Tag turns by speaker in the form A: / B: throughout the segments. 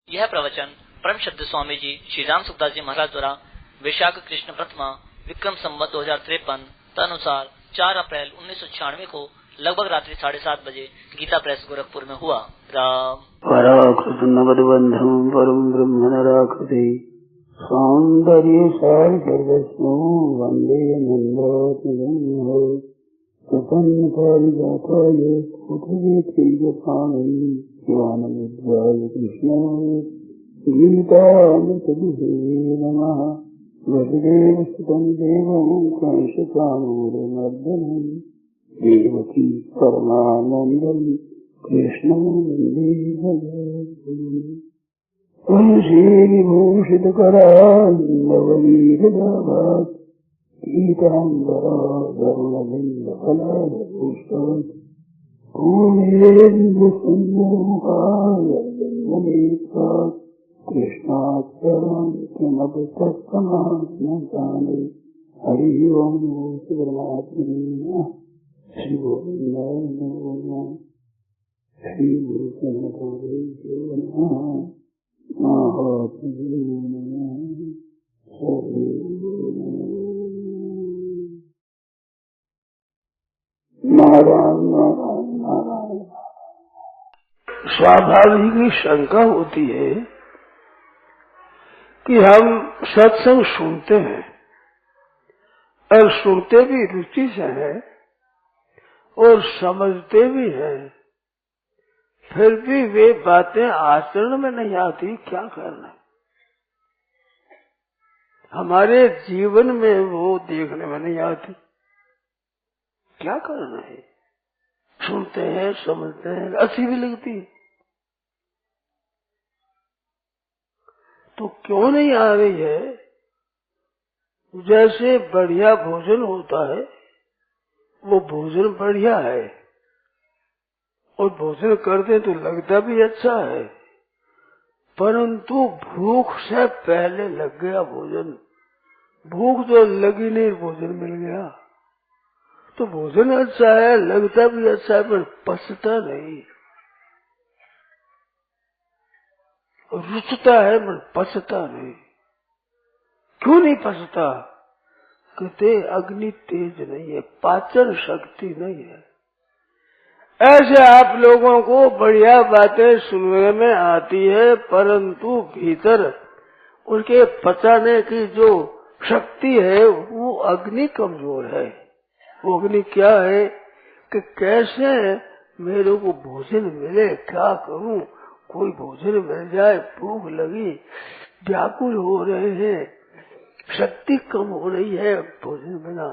A: यह प्रवचन परम श्रद्ध स्वामी जी श्री राम सुखदास जी महाराज द्वारा वैशाख कृष्ण प्रथमा विक्रम संवत 2053 तदनुसार 4 अप्रैल 1996 को लगभग रात्रि 7:30 बजे गीता प्रेस गोरखपुर में हुआ। राम
B: पराकृतनवद्बन्धं परं ब्रह्म नराकृते सौन्दर्य सारसर्वस्वं वन्दे नन्दात्मजं प्रपन्न पारिजाताय पुत्रवेत्रैकपाणये शिवानन्दोद्धाय कृष्णाय गीतामृतदुहे नमः। वसुदेवसुतं देवं कंसचाणूरमर्दनं देवकी परमानन्दं कृष्णं वन्दे भगवन्। श्रीविभूषितकरान्नवनीरदाभात् पीताम्बराधरुणबिम्बफलादपुष्पात् पूर्णेन्दुसुन्दरमुखायनेत्रात् कृष्णात् परं किमपि तत्समात्मसाने। हरिः ओम् परमात्मने नमः। श्री गोविन्दाय नमः। श्री गुरु चरणकमलेभ्यो नमः। महात्मने नमः। नारायण नारायण नारायण। स्वाभाविक ही शंका होती है कि हम सत्संग सुनते हैं और सुनते भी रुचि से हैं और समझते भी हैं, फिर भी वे बातें आचरण में नहीं आती। क्या करना है? हमारे जीवन में वो देखने में नहीं आती। क्या करना है? सुनते हैं, समझते हैं, अच्छी भी लगती है, तो क्यों नहीं आ रही है? जैसे बढ़िया भोजन होता है, वो भोजन बढ़िया है और भोजन करते तो लगता भी अच्छा है, परंतु भूख से पहले लग गया भोजन। भूख तो लगी नहीं, भोजन मिल गया तो भोजन अच्छा है, लगता भी अच्छा है, पर पचता नहीं। रुचता है पर पचता नहीं। क्यों नहीं पचता? कहते अग्नि तेज नहीं है, पाचन शक्ति नहीं है। ऐसे आप लोगों को बढ़िया बातें सुनने में आती है, परंतु भीतर उनके पचाने की जो शक्ति है वो अग्नि कमजोर है। वो अग्नि क्या है कि कैसे मेरे को भोजन मिले, क्या करूं, कोई भोजन मिल जाए, भूख लगी, व्याकुल हो रहे हैं, शक्ति कम हो रही है भोजन बिना।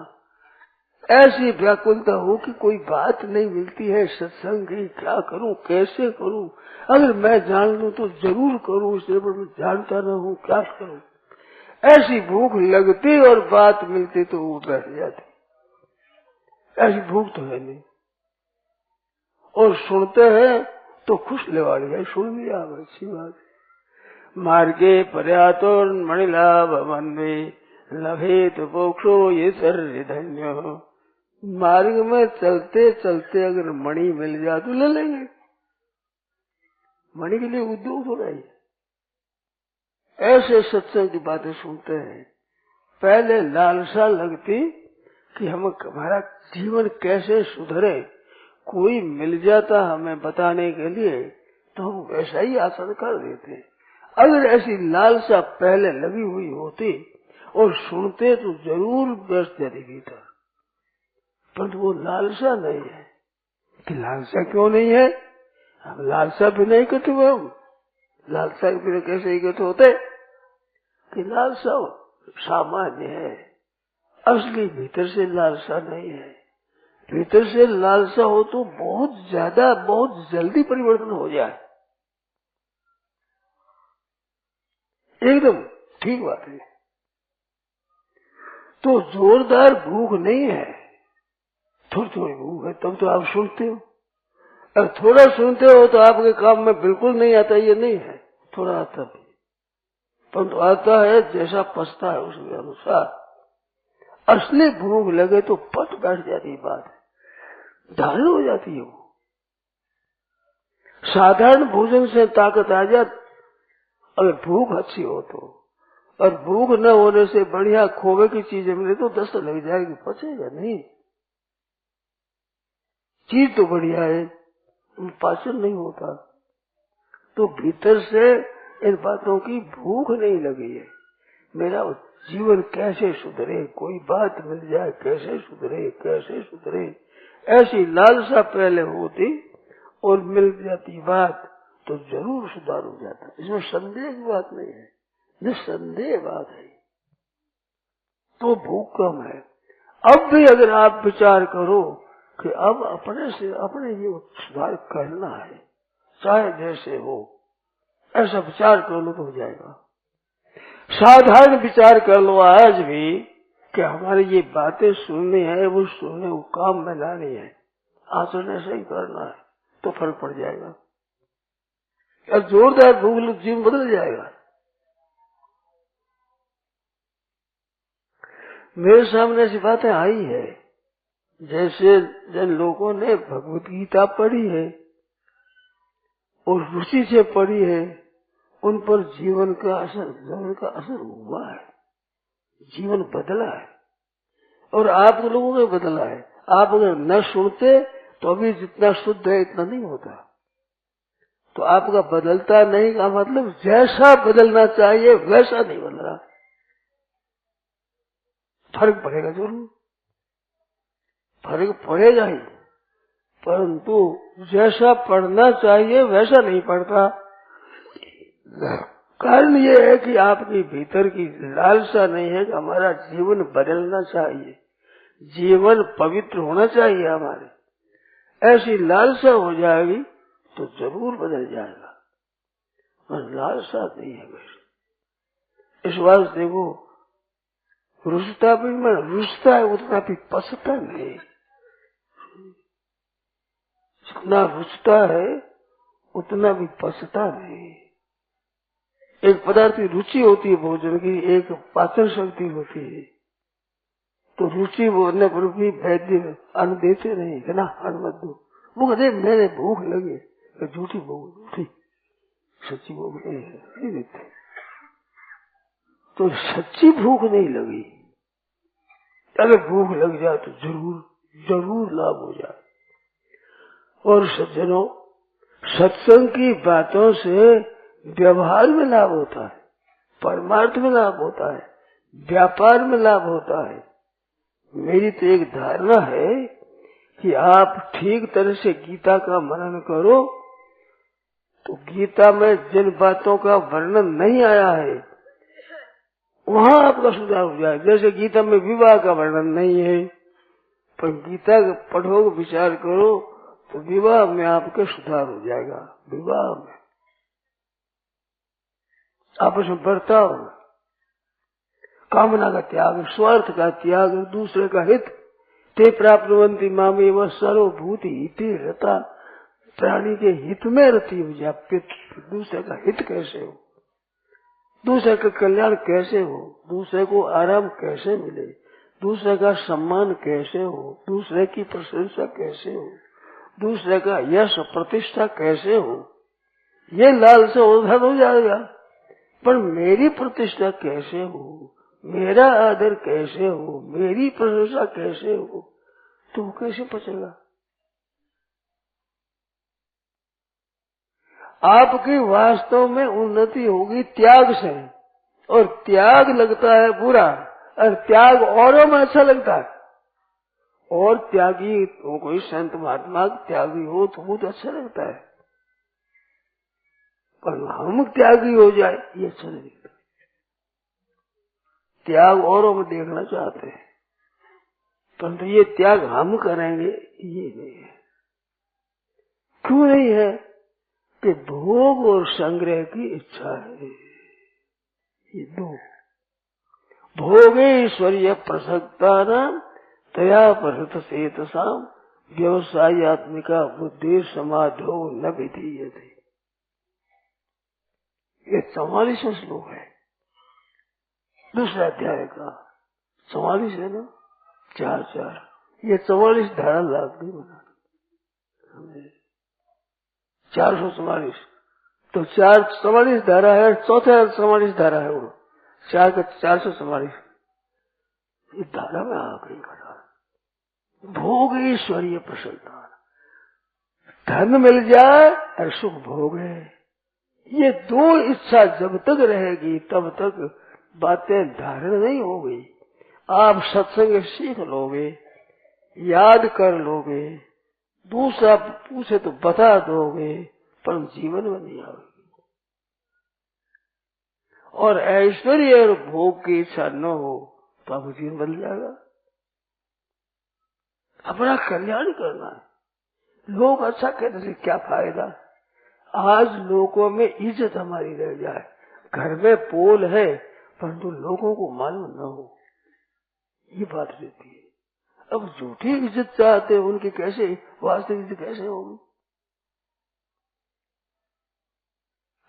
B: ऐसी व्याकुलता हो कि कोई बात नहीं मिलती है सत्संग की, क्या करूं, कैसे करूं, अगर मैं जान लूं तो जरूर करूं, इसलिए मैं जानता न हूं, क्या करूं। ऐसी भूख लगती और बात मिलती तो वो बैठ जाती। ऐसी भूख तो है नहीं। और सुनते हैं तो खुश लेवाड़ी है, सुन लिया अच्छी बात। मार्गे पर्यातो मणिलाभ मनवे लभेत मोक्षो ये सर्व धन्य। मार्ग में चलते चलते अगर मणि मिल जाए तो ले लेंगे। मणि के लिए उद्योग हो रही है। ऐसे सत्संग की बातें सुनते हैं, पहले लालसा लगती कि हमारा जीवन कैसे सुधरे, कोई मिल जाता हमें बताने के लिए तो हम वैसा ही आचरण कर देते। अगर ऐसी लालसा पहले लगी हुई होती और सुनते तो जरूर बैठ जाती भीतर, पर वो लालसा नहीं है। कि लालसा क्यों नहीं है? हम लालसा भी नहीं करते हुए, हम लालसा के बिना कैसे इकट्ठ होते? कि लालसा सामान्य है, असली भीतर से लालसा नहीं है। भीतर से लालसा हो तो बहुत ज्यादा, बहुत जल्दी परिवर्तन हो जाए। एकदम ठीक बात है। तो जोरदार भूख नहीं है, थोड़ी थोड़ी भूख है, तब तो आप सुनते हो। अगर थोड़ा सुनते हो तो आपके काम में बिल्कुल नहीं आता, ये नहीं है। थोड़ा आता भी, परंतु आता है जैसा पचता है उसके अनुसार। असली भूख लगे तो पट बैठ जाती बात, धारण हो जाती है। वो साधारण भोजन से ताकत आ जाती, अगर भूख अच्छी हो तो, और भूख न होने से बढ़िया खोवे की चीजें मिले तो 10 लग जाएगी, पचेगा नहीं। चीज तो बढ़िया है, पाचन नहीं होता। तो भीतर से इन बातों की भूख नहीं लगी है। मेरा जीवन कैसे सुधरे, कोई बात मिल जाए, कैसे सुधरे कैसे सुधरे, ऐसी लालसा पहले होती और मिल जाती बात तो जरूर सुधार हो जाता। इसमें संदेह की बात नहीं है, निसंदेह बात है। तो भूख कम है। अब भी अगर आप विचार करो कि अब अपने से अपने ये सुधार करना है, चाहे जैसे हो, ऐसा विचार कर लो तो हो जाएगा। साधारण विचार कर लो आज भी कि हमारी ये बातें सुननी है, वो सुनने को काम में लानी है, आचरण ऐसा ही करना है तो फर्क पड़ जाएगा। और जोरदार भूख जीवन बदल जाएगा। मेरे सामने ऐसी बातें आई है, जैसे जिन लोगों ने भगवत गीता पढ़ी है और रुचि से पढ़ी है, उन पर जीवन का असर हुआ है, जीवन बदला है। और आप लोगों ने बदला है। आप अगर न सुनते तो अभी जितना शुद्ध है इतना नहीं होता। तो आपका बदलता नहीं का मतलब जैसा बदलना चाहिए वैसा नहीं बदल रहा। फर्क पड़ेगा जरूर, फर्क पड़ेगा ही, परंतु जैसा पढ़ना चाहिए वैसा नहीं पढ़ता। कारण ये है कि आपके भीतर की लालसा नहीं है कि हमारा जीवन बदलना चाहिए, जीवन पवित्र होना चाहिए हमारे। ऐसी लालसा हो जाएगी तो जरूर बदल जाएगा, पर लालसा नहीं है मेरे। इस वास्ते वो रुचता भी मैं रुचता है उतना भी पसता नहीं। जितना रुचता है उतना भी पसता नहीं। एक पदार्थ की रुचि होती है भोजन की, एक पाचन शक्ति होती है। तो रुचि बोलने पर भी वैद्य अन्न देते नहीं है ना, अन्न मत दो। वो कहते मेरे भूख लगे, झूठी भूख, झूठी, सच्ची भूख नहीं है, नहीं देते। तो सच्ची भूख नहीं लगी, अगर भूख लग जाए तो जरूर लाभ हो जाए। और सज्जनों, सत्संग की बातों से व्यवहार में लाभ होता है, परमार्थ में लाभ होता है, व्यापार में लाभ होता है। मेरी तो एक धारणा है कि आप ठीक तरह से गीता का मनन करो तो गीता में जिन बातों का वर्णन नहीं आया है वहाँ आपका सुधार हो जाए। जैसे गीता में विवाह का वर्णन नहीं है, पर गीता पढ़ो, विचार करो तो विवाह में आपके सुधार हो जाएगा। विवाह में आपस में बर्ताव, कामना का त्याग, स्वार्थ का त्याग, दूसरे का हित, ते प्राप्नुवन्ति मामेव सर्वभूति हिते रता। प्राणी के हित में रति हो जाए। दूसरे का हित कैसे हो, दूसरे का कल्याण कैसे हो, दूसरे को आराम कैसे मिले, दूसरे का सम्मान कैसे हो, दूसरे की प्रशंसा कैसे हो, दूसरे का यश प्रतिष्ठा कैसे हो, ये लाल से उधर हो जाएगा। पर मेरी प्रतिष्ठा कैसे हो, मेरा आदर कैसे हो, मेरी प्रशंसा कैसे हो, तो वो कैसे पचेगा। आपकी वास्तव में उन्नति होगी त्याग से, और त्याग लगता है बुरा, और त्याग औरों में अच्छा लगता है। और त्यागी हो, कोई संत महात्मा त्यागी हो तो वो तो अच्छा लगता है, पर हम त्यागी हो जाए ये अच्छा नहीं लगता। त्याग औरों में देखना चाहते हैं, परंतु ये त्याग हम करेंगे ये नहीं है। क्यों नहीं है कि भोग और संग्रह की इच्छा है। ये दो भोगेश्वर्य प्रसक्ता नाम तया परत सेतसाम व्यवसायत्मिका बुद्धि समाधो न विधीयते। ये 44वां श्लोक है दूसरा अध्याय का। 44 है ना, 4 ये 44 धारा लाभ नहीं बना, 444 तो 444 धारा है, चौथे 44 धारा है, वो 4 का 444 ये धारा में आ गई खड़ा। भोग ईश्वरीय प्रसन्नता, धन मिल जाए और सुख भोग है, ये दो इच्छा जब तक रहेगी तब तक बातें धारण नहीं होगी। आप सत्संग सीख लोगे, याद कर लोगे, दूसरा पूछे तो बता दोगे, पर जीवन में नहीं आएगी। और ऐश्वर्य और भोग की इच्छा न हो तो आपको जीवन बदल जाएगा। अपना कल्याण करना है। लोग अच्छा कहते थे क्या फायदा, आज लोगों में इज्जत हमारी रह जाए, घर में पोल है परंतु लोगों को मालूम न हो, ये बात रहती है। अब झूठी इज्जत चाहते हैं, उनकी कैसे वास्तविक इज्जत कैसे होगी।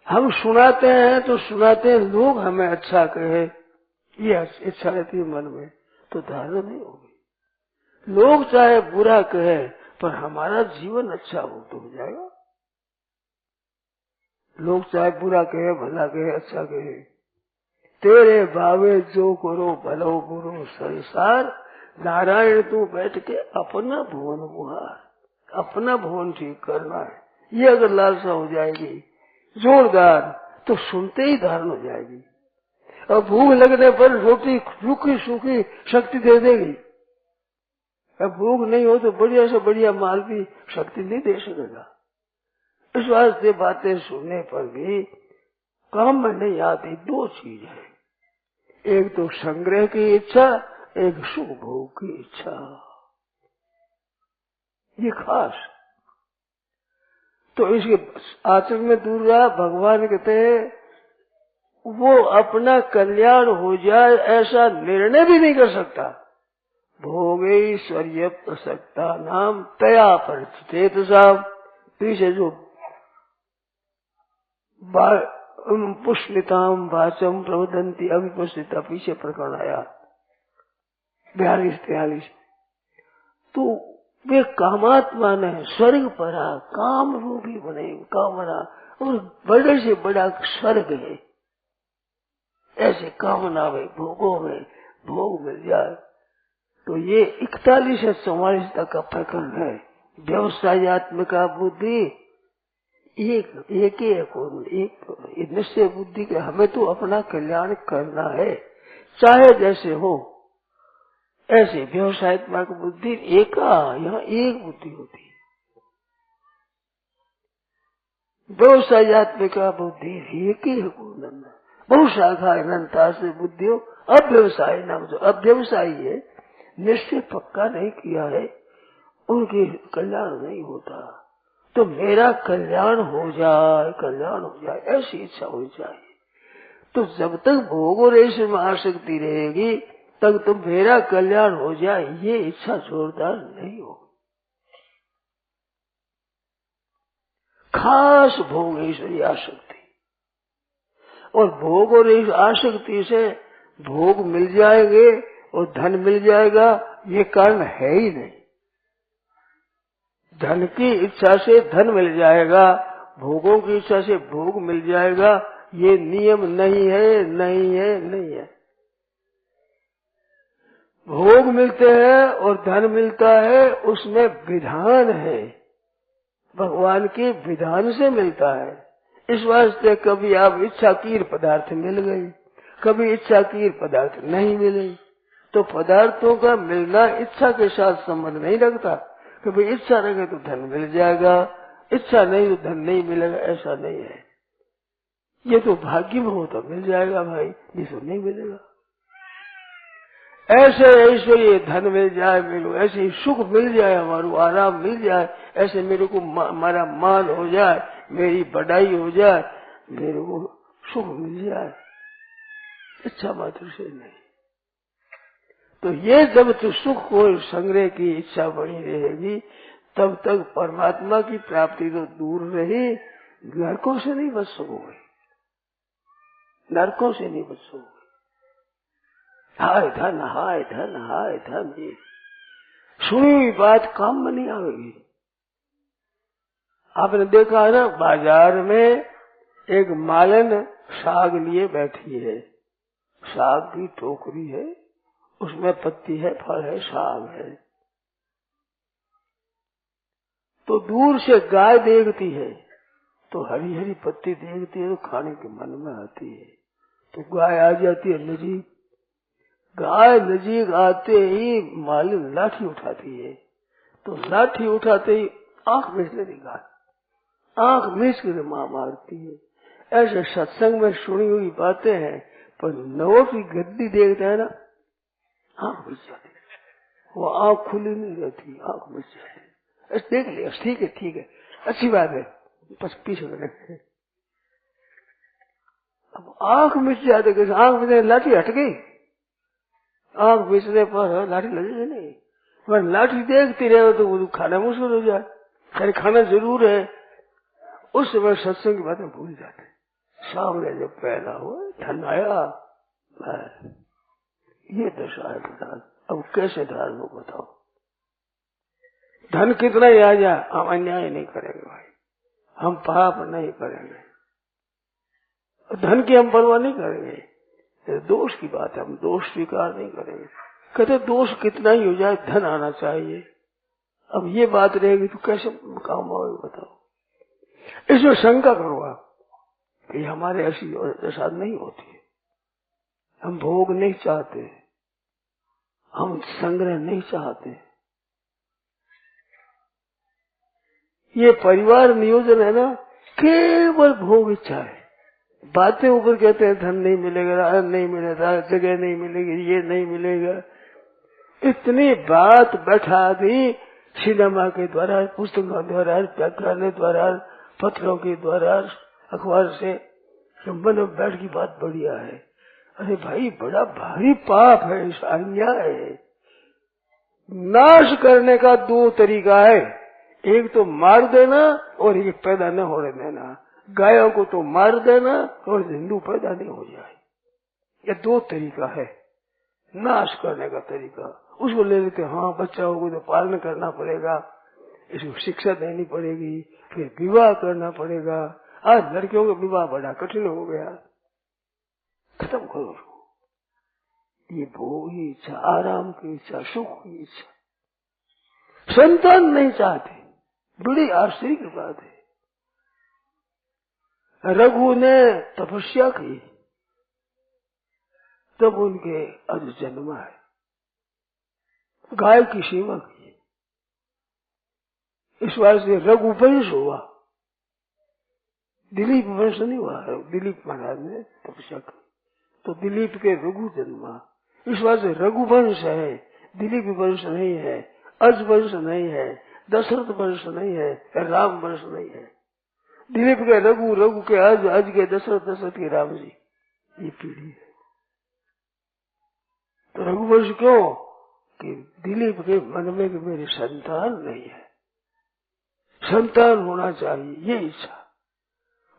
B: हम सुनाते हैं तो सुनाते हैं लोग हमें अच्छा कहे, ये इच्छा रहती है मन में, तो धारणा नहीं होगी। लोग चाहे बुरा कहे पर हमारा जीवन अच्छा हो तो हो जाएगा। लोग चाहे बुरा कहे, भला कहे, अच्छा कहे, तेरे भावे जो करो भलो बुरो संसार, नारायण तू बैठ के अपना भुवन मुहार, अपना भुवन ठीक करना है। ये अगर लालसा हो जाएगी जोरदार तो सुनते ही धारण हो जाएगी। और भूख लगने पर रोटी रूखी सूखी शक्ति दे देगी। अब भूख नहीं हो तो बढ़िया से बढ़िया माल भी शक्ति नहीं दे सकेगा। इस वास्ते बातें सुनने पर भी काम में नहीं आती। दो चीज है, एक तो संग्रह की इच्छा, एक सुख भोग की इच्छा, ये खास। तो इसके आचरण में दूर रहा। भगवान कहते हैं वो अपना कल्याण हो जाए ऐसा निर्णय भी नहीं कर सकता। भोगैश्वर्य प्रसक्ता नाम तया परिचेत साहब, पीछे जो पुष्पिताम वाचम प्रवदंती अभिपुष्टिता पीछे प्रकरण आया 42-43, तो वे कामात्मा ने स्वर्ग परा, काम रूपी बने कामना, और बड़े से बड़ा स्वर्ग है। ऐसे कामना में भोगों में भोग मिल जाए तो ये 41 से 44 तक का प्रकरण है। व्यवसायत्मिका बुद्धि एक निश्चय बुद्धि के हमें तो अपना कल्याण करना है, चाहे जैसे हो। ऐसे व्यवसायत्मक बुद्धि यहाँ एक बुद्धि होती है। व्यवसायत्मिका बुद्धि एक ही है, बहु शाखा अनंता से बुद्धियों। अव्यवसाय नाम जो अव्यवसायी है, निश्चय पक्का नहीं किया है, उनकी कल्याण नहीं होता। तो मेरा कल्याण हो जाए ऐसी इच्छा हो जाए। तो जब तक भोग और ऐसे में आसक्ति रहेगी तब तो मेरा कल्याण हो जाए ये इच्छा जोरदार नहीं होगी। खास भोग ऐसी आसक्ति, और भोग और इस आसक्ति से भोग मिल जाएंगे और धन मिल जाएगा, ये कारण है ही नहीं। धन की इच्छा से धन मिल जाएगा, भोगों की इच्छा से भोग मिल जाएगा, ये नियम नहीं है। भोग मिलते हैं और धन मिलता है, उसमें विधान है, भगवान के विधान से मिलता है। इस वास्ते कभी आप इच्छा की पदार्थ मिल गई, कभी इच्छा की पदार्थ नहीं मिली। तो पदार्थों का मिलना इच्छा के साथ संबंध नहीं रखता। कभी इच्छा रखे तो धन मिल जाएगा, इच्छा नहीं तो धन नहीं मिलेगा, ऐसा नहीं है। ये तो भाग्य में हो तो मिल जाएगा भाई, जिसको नहीं मिलेगा। ऐसे ये धन मिल जाए मेरे को, ऐसे सुख मिल जाए, हमारा आराम मिल जाए, ऐसे मेरे को हमारा मान हो जाए, मेरी बढ़ाई हो जाए, मेरे को सुख मिल जाए, इच्छा मात्र से नहीं। तो ये जब तो सुख को संग्रह की इच्छा बनी रहेगी तब तक परमात्मा की प्राप्ति तो दूर रही, नरकों से नहीं बच सकोगे, नरकों से नहीं बच सकोगे। हाय धन ये सुनी हुई बात काम में नहीं आएगी। आपने देखा है ना, बाजार में एक मालन साग लिए बैठी है, साग की टोकरी है, उसमें पत्ती है, फल है, साग है। तो दूर से गाय देखती है, तो हरी हरी पत्ती देखती है, तो खाने के मन में आती है, तो गाय आ जाती है नजीक। गाय नजीक आते ही मालिन लाठी उठाती है, तो लाठी उठाते ही आंख मीच लेती गाय, आंख मीच कर मां मारती है। ऐसे सत्संग में सुनी हुई बातें हैं, पर नवों की गद्दी देखता है ना, आंख मीच जाती, वो आंख खुली नहीं रहती, आंख मीच जाती। देख लिया, ठीक है ठीक है, अच्छी बात है, बस पीछे रखे। अब आंख मिच जाते, कैसे आंख मिचने लाठी हट गई, आंख मिचने पर लाठी लगेगी नहीं, पर लाठी देखती रहे तो वो खाना मुश्किल हो जाए, खैर खाना जरूर है। उस समय सत्संग की बातें भूल जाते। सामने जब पैदा हुआ धन आया, ये दशा है बता। अब कैसे धारण बताओ, धन कितना ही आ जाए हम अन्याय नहीं करेंगे भाई, हम पाप नहीं करेंगे, धन की हम परवाह नहीं करेंगे। दोष की बात है, हम दोष स्वीकार नहीं करेंगे। कहते दोष कितना ही हो जाए धन आना चाहिए। अब ये बात रहेगी तो कैसे काम आओगे बताओ। इसमें शंका करो आप कि हमारे ऐसी दशा नहीं होती है, हम भोग नहीं चाहते, हम संग्रह नहीं चाहते। ये परिवार नियोजन है ना, केवल भोग इच्छा है। बातें ऊपर कहते हैं धन नहीं मिलेगा, अन्न नहीं मिलेगा, जगह नहीं मिलेगी, ये नहीं मिलेगा, इतनी बात बैठा दी सिनेमा के द्वारा, पुस्तकों द्वारा, व्याख्यान द्वारा, पत्रों के द्वारा, अखबार से मन में बैठ की बात बढ़िया है। अरे भाई बड़ा भारी पाप है, अन्याय है। नाश करने का दो तरीका है, एक तो मार देना और एक पैदा न होने देना। गायों को तो मार देना और हिंदू पैदा नहीं हो जाए, ये दो तरीका है नाश करने का तरीका। उसको ले लेते, हाँ बच्चा होगा तो पालन करना पड़ेगा, इसको शिक्षा देनी पड़ेगी, फिर विवाह करना पड़ेगा। आज लड़कियों का विवाह बड़ा कठिन हो गया, खत्म करो। ये भोग की इच्छा, आराम की इच्छा, सुख की इच्छा, संतान नहीं चाहते, बड़ी आश्चर्य की बात है। रघु ने तपस्या की तब उनके आज जन्मा है, गाय की सेवा की, इस बात से रघु वंश हुआ, दिलीप वंश नहीं हुआ। दिलीप महाराज ने तपस्या की तो दिलीप के रघु जन्मा, इस बात से रघु वंश है, दिलीप वंश नहीं है, अज वंश नहीं है, दशरथ वंश नहीं है, राम वंश नहीं है। दिलीप के रघु, रघु के अज, अज के दशरथ, दशरथ के राम जी, ये पीढ़ी है। तो रघुवंश क्यों कि दिलीप के मन में कि मेरी संतान नहीं है, संतान होना चाहिए, ये इच्छा।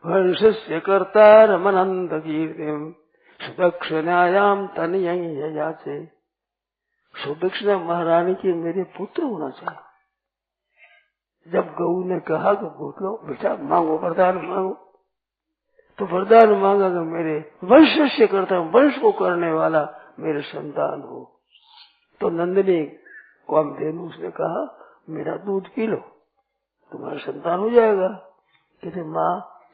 B: वंशस्य कर्ता मनंत कीर्तिम सुदक्षिणायाम तनया से, सुदक्षिणा महारानी के मेरे पुत्र होना चाहिए। जब गऊ ने कहा कि बोलो बेटा मांगो, वरदान मांगो, तो वरदान मांगा कि मेरे वंशस्य कर्ता, वंश को करने वाला मेरे संतान हो। तो नंदिनी कामधेनु उसने कहा मेरा दूध पी लो, तुम्हारा संतान हो जाएगा। कहते माँ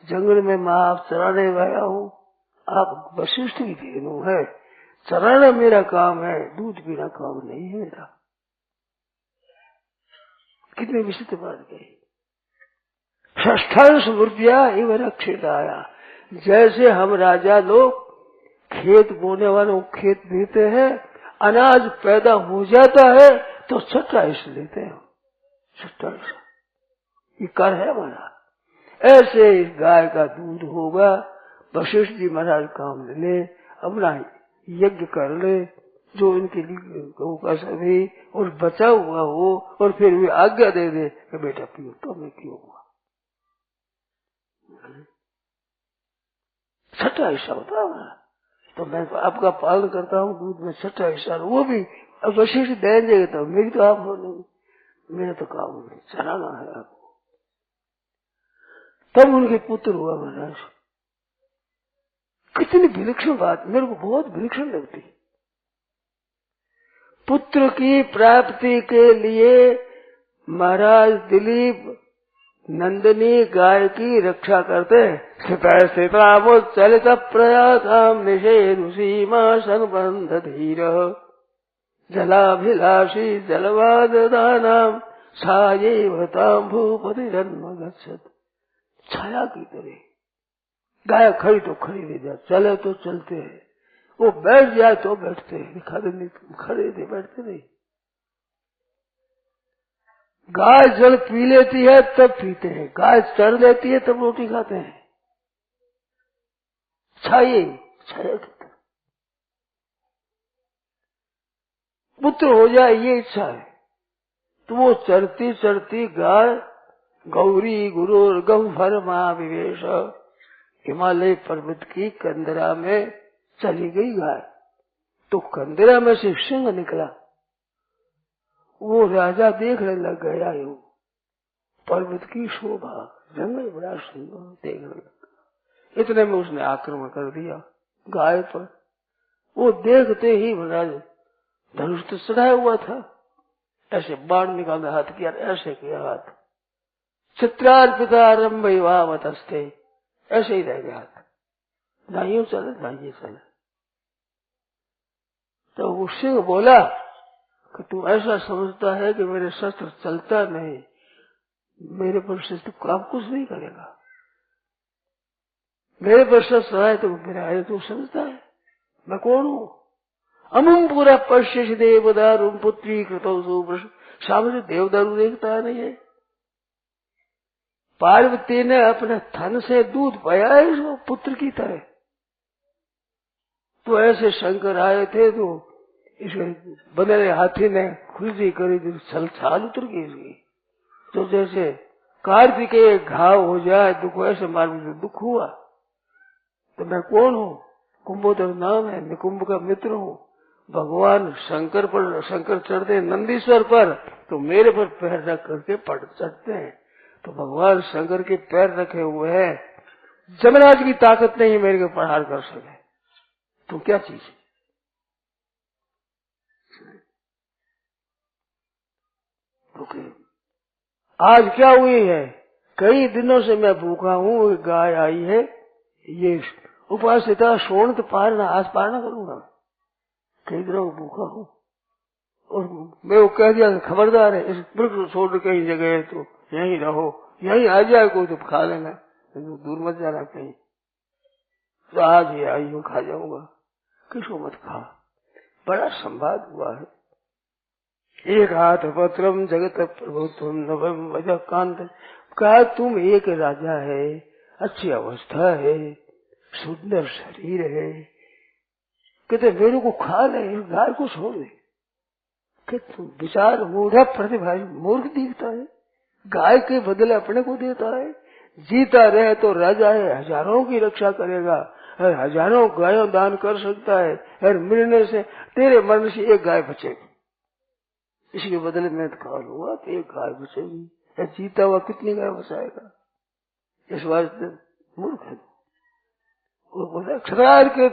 B: जंगल में माँ आप चराने आया हूँ, आप वशिष्ठ की धेनु है, चराना मेरा काम है, दूध पीना काम नहीं है मेरा। कितने विचित्र बात कही। षष्ठांश रुपया एवं रक्षित आया, जैसे हम राजा लोग खेत बोने वालों को खेत देते हैं, अनाज पैदा हो जाता है तो छठा हिस्सा लेते हैं, छठा हिस्सा ये कर है हमारा। ऐसे इस गाय का दूध होगा, वशिष्ठ जी महाराज काम ले, अपना यज्ञ कर ले, जो इनके लिए गौ का सभी और बचा हुआ हो, और फिर भी आज्ञा दे दे कि बेटा पियो, तो मैं पीऊंगा। छठा हिस्सा होता है, तो मैं आपका पालन करता हूँ, दूध में छठा हिस्सा, वो भी वशिष्ठ दे देगा, तो मेरी तो आप हो नहीं, मेरा तो काम नहीं, चलाना है आपको। तब उनके पुत्र हुआ महाराज, कितनी विलक्षण बात, मेरे को बहुत विलक्षण लगती। पुत्र की प्राप्ति के लिए महाराज दिलीप नंदिनी गाय की रक्षा करते। चलित प्रयाताम निषेधु सीमा संबंध धीर जलाभिलाषी जलवाददानाम छायेवताम भूपति जन्म गच्छत। छाया की तरह गाय खड़ी तो खड़ी रह जाए, चले तो चलते हैं, वो बैठ जाए तो बैठते हैं, खड़े नहीं बैठते नहीं। गाय जल पी लेती है तब पीते हैं, गाय चर लेती है तब रोटी खाते हैं। छाया की तरह पुत्र हो जाए ये इच्छा है। तो वो चरती चरती गाय गौरी गुरु गंभर महाविवेश हिमालय पर्वत की कंदरा में चली गई गाय। तो कंदरा में से सिंह निकला, वो राजा देखने लग गया, यूं पर्वत की शोभा, जंगल बड़ा सुंदर देखने लगा। इतने में उसने आक्रमण कर दिया गाय पर। वो देखते ही महाराज धनुष तो चढ़ाया हुआ था, ऐसे बाण निकालना हाथ किया, ऐसे किया हाथ, चित्रार्पिता आरंभ वामतस्ते, ऐसे ही रह गया हाथ, ना यूं चले ना ये चले। तो वो सिंह बोला कि तू ऐसा समझता है कि मेरे शस्त्र चलता नहीं, मेरे पर शस्त्र काम कुछ नहीं करेगा, मेरे पर शस्त्र आए तो मेरा आए तो समझता है मैं कौन हूँ। अमुम पूरा पश्य देवदारू पुत्री कृतो सामने देवदारू देखता नहीं है। पार्वती ने अपने थन से दूध पाया है उसको पुत्र की तरह। तो ऐसे शंकर आए थे तो इसके बने हाथी ने खुशी करी थी, छाल उतर गई इसकी। तो जैसे कार्तिकेय घाव हो जाए दुख, ऐसे मार्ग दुख हुआ। तो मैं कौन हूँ? कुंभोदर नाम है, निकुंभ का मित्र हूँ। भगवान शंकर चढ़ते नंदीश्वर पर तो मेरे पर पैर रख करके चढ़ते हैं। तो भगवान शंकर के पैर रखे हुए हैं, जमराज की ताकत नहीं मेरे को प्रहार कर सके। तो क्या चीज है? आज क्या हुई है? कई दिनों से मैं भूखा हूँ, गाय आई है, ये उपासिता सोन तो पार आज पार ना करूंगा। कई दिनों भूखा हूँ और मैं वो कह दिया खबरदार है, इस वृक्ष छोड़ कहीं जगह है तो यहीं रहो, यहीं आ जाए कोई तो खा लेना, दूर मत जाना कहीं। तो आज ही आई हूँ, खा जाऊंगा। किसको मत खा। बड़ा संवाद हुआ है। एक हाथ पत्रम जगत प्रभुत्वम नवम वजह कांत। कहा तुम एक राजा है, अच्छी अवस्था है, सुंदर शरीर है, कहते मेरे को खा ले, गाय को छोड़ दे। कि तुम विचार मूढ़ प्रतिभा, मूर्ख दिखता है, गाय के बदले अपने को देता है। जीता रहे तो राजा है, हजारों की रक्षा करेगा, हजारों गायों दान कर सकता है, और मिलने से तेरे मरण से एक गाय बचेगी, इसके बदले मैं तो खा लूंगा तो एक गाय बचेगी। जीता हुआ कितनी गाय बचाएगा? इस वास्ते मूर्ख है। वो बोला क्षत्रार के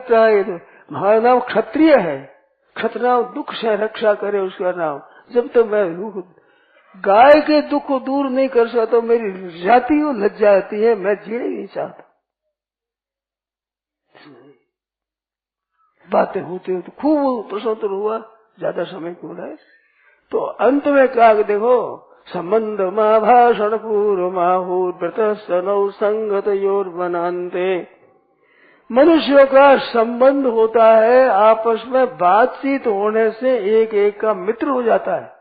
B: हमारा नाम क्षत्रिय है, क्षत्रनाम दुख से रक्षा करे उसका नाम। जब तक मैं गाय के दुख को दूर नहीं कर सकता तो मेरी जाति को लग जाती है, मैं जीना नहीं चाहता। बातें होती हो तो खूब प्रसन्न हुआ, ज्यादा समय क्यों रहे। तो अंत में कहा देखो संबंध माँ भाषण पूर्व माहूर व्रतस्तनौ संगत योर बनान्ते। मनुष्यों का संबंध होता है, आपस में बातचीत होने से एक एक का मित्र हो जाता है।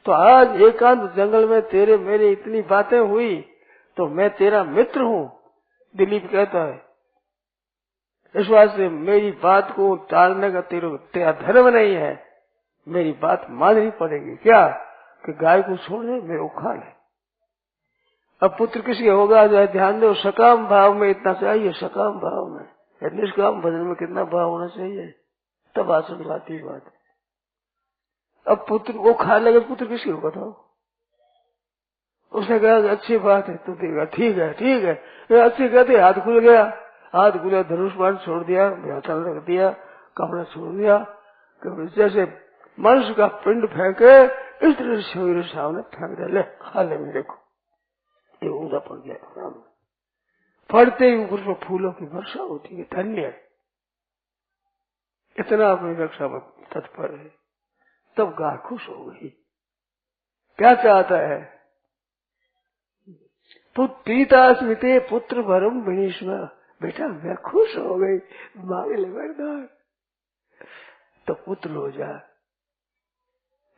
B: तो आज एकांत जंगल में तेरे मेरे इतनी बातें हुई तो मैं तेरा मित्र हूँ, दिलीप कहता है। इस वास्ते मेरी बात को टालने का तेरा धर्म नहीं है, मेरी बात माननी पड़ेगी। क्या कि गाय को छोड़ दे, मेरे को खा ले। अब पुत्र किसी होगा जो ध्यान दो, सकाम भाव में इतना चाहिए, सकाम भाव में, निष्काम भजन में कितना भाव होना चाहिए, तब आसन बात ही बात है। अब पुत्र वो खा लेगा, पुत्र किसी होगा था। उसने कहा अच्छी बात है, तू देगा, ठीक है ठीक है, अच्छी कहते हाथ खुल गया। हाथ खुला, धनुष बाण छोड़ दिया, हथेली रख दिया, कपड़ा छोड़ दिया, कि जैसे मनुष्य का पिंड फेंके इस तरह से मेरे सामने फेंक दे, ले खा ले मेरे को। ये ऊंधा पड़ गया सामने, पड़ते ही ऊपर से फूलों की वर्षा होती है। धन्य इतना अपनी रक्षा में तत्पर है। तब गाय खुश हो गई। क्या चाहता है? पुत्रीता स्मृति पुत्र भरम विनीश्वर, बेटा मैं खुश हो गई, मांग ले वरदान तो पुत्र हो जाए।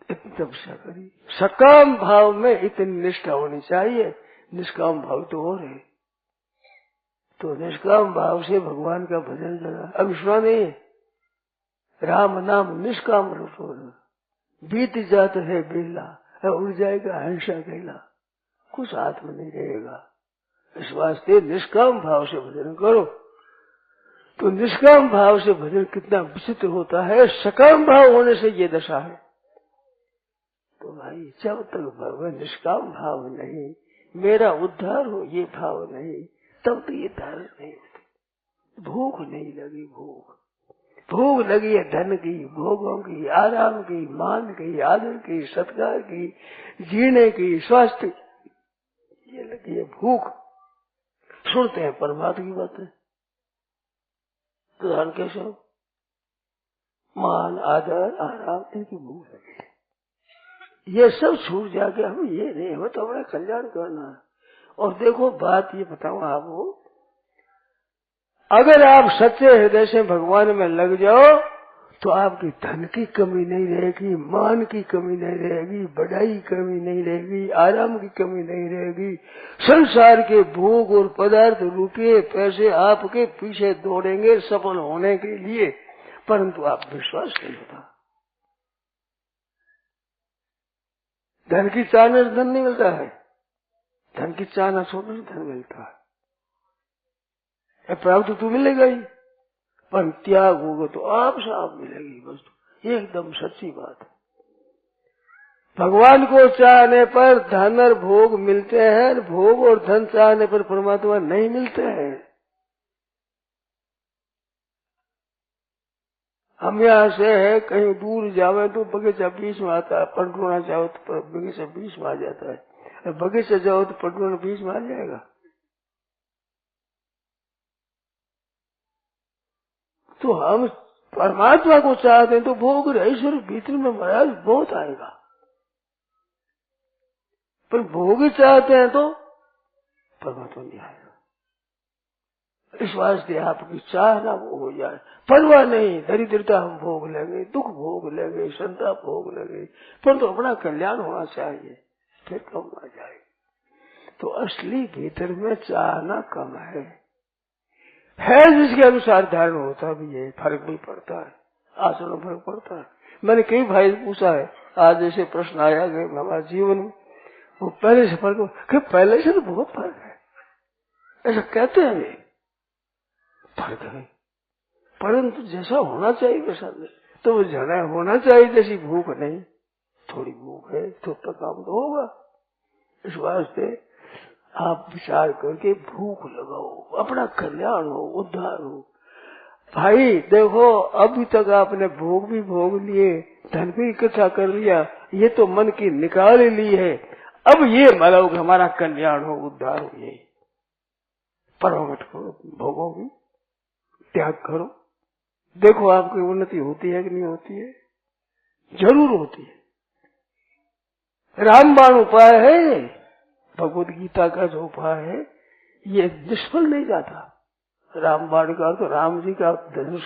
B: इतनी तपस्या करी। सकाम भाव में इतनी निष्ठा होनी चाहिए, निष्काम भाव तो और है। तो निष्काम भाव से भगवान का भजन लगा। अब सुना नहीं, राम नाम निष्काम रसोल, बीत जाता है बेला, उड़ जाएगा हंसा केला, कुछ हाथ में नहीं रहेगा। इस वास्ते निष्काम भाव से भजन करो। तो निष्काम भाव से भजन कितना विचित्र होता है। सकाम भाव होने से ये दशा है। तो भाई जब तक भगवान निष्काम भाव नहीं, मेरा उद्धार हो ये भाव नहीं, तब तो ये धारण नहीं होती। भूख नहीं लगी, भूख लगी है धन की, भोगों की, आराम की, मान की, आदर की, सत्कार की, जीने की, स्वास्थ्य, ये लगी है भूख। सुनते हैं परमात्मा की बातें, तो कैसे मान, आदर, आराम, इनकी भूख लगी है। ये सब छूट जाके हमें ये नहीं हो तो हमें कल्याण करना है। और देखो बात ये बताऊं आपको, अगर आप सच्चे हृदय से भगवान में लग जाओ तो आपकी धन की कमी नहीं रहेगी, मान की कमी नहीं रहेगी, बढ़ाई की कमी नहीं रहेगी, आराम की कमी नहीं रहेगी। संसार के भोग और पदार्थ, रुपये, पैसे आपके पीछे दौड़ेंगे सफल होने के लिए, परंतु आप विश्वास नहीं होता। धन की चाहने से धन नहीं मिलता है, धन की चाहना छोड़ने से धन मिलता है। प्राप्त तो मिलेगा ही, पर त्याग होगा तो आपसे आप मिलेगी वस्तु। एकदम सच्ची बात है। भगवान को चाहने पर धन और भोग मिलते हैं, भोग और धन चाहने पर परमात्मा नहीं मिलते हैं। हम यहाँ से है कहीं दूर जावे तो बगीचा बीच में आता है, पटरोना जाओ तो बगीचा बीच में आ जाता है, बगीचा जाओ तो पटरोना बीच में आ जाएगा। तो हम परमात्मा को चाहते हैं तो भोग ईश्वर भीतर में महाराज बहुत आएगा, पर भोग चाहते हैं तो परमात्मा नहीं आएगा। इस वास्ते आपकी चाहना वो हो जाए, परवाह नहीं, दरिद्रता हम भोग लेंगे, दुख भोग लेंगे, संताप भोग लेंगे, परंतु अपना कल्याण होना चाहिए, फिर कम आ जाए। तो असली भीतर में चाहना कम है जिसके अनुसार धारण होता भी है, फर्क नहीं पड़ता है, आचरण फर्क पड़ता है। मैंने कई भाई पूछा है, आज जैसे प्रश्न आया कि हमारे जीवन में वो पहले से फर्क, पहले से तो बहुत फर्क है, ऐसा कहते हैं वे, फर्क है, परंतु जैसा होना चाहिए वैसा नहीं। तो वो जाना होना चाहिए जैसी भूख नहीं, थोड़ी भूख है तो काम तो होगा। इस वास्ते आप विचार करके भूख लगाओ, अपना कल्याण हो, उद्धार हो। भाई देखो, अभी तक आपने भोग भी भोग लिए, धन भी इकट्ठा कर लिया, ये तो मन की निकाल ली है। अब ये मानो कि हमारा कल्याण हो, उद्धार हो, ये परमत करो, भोगो भी त्याग करो। देखो आपकी उन्नति होती है कि नहीं होती है? जरूर होती है। रामबाण उपाय है, भगवत गीता का जो उपाय है ये निष्फल नहीं जाता। रामबाण का तो राम जी का धनुष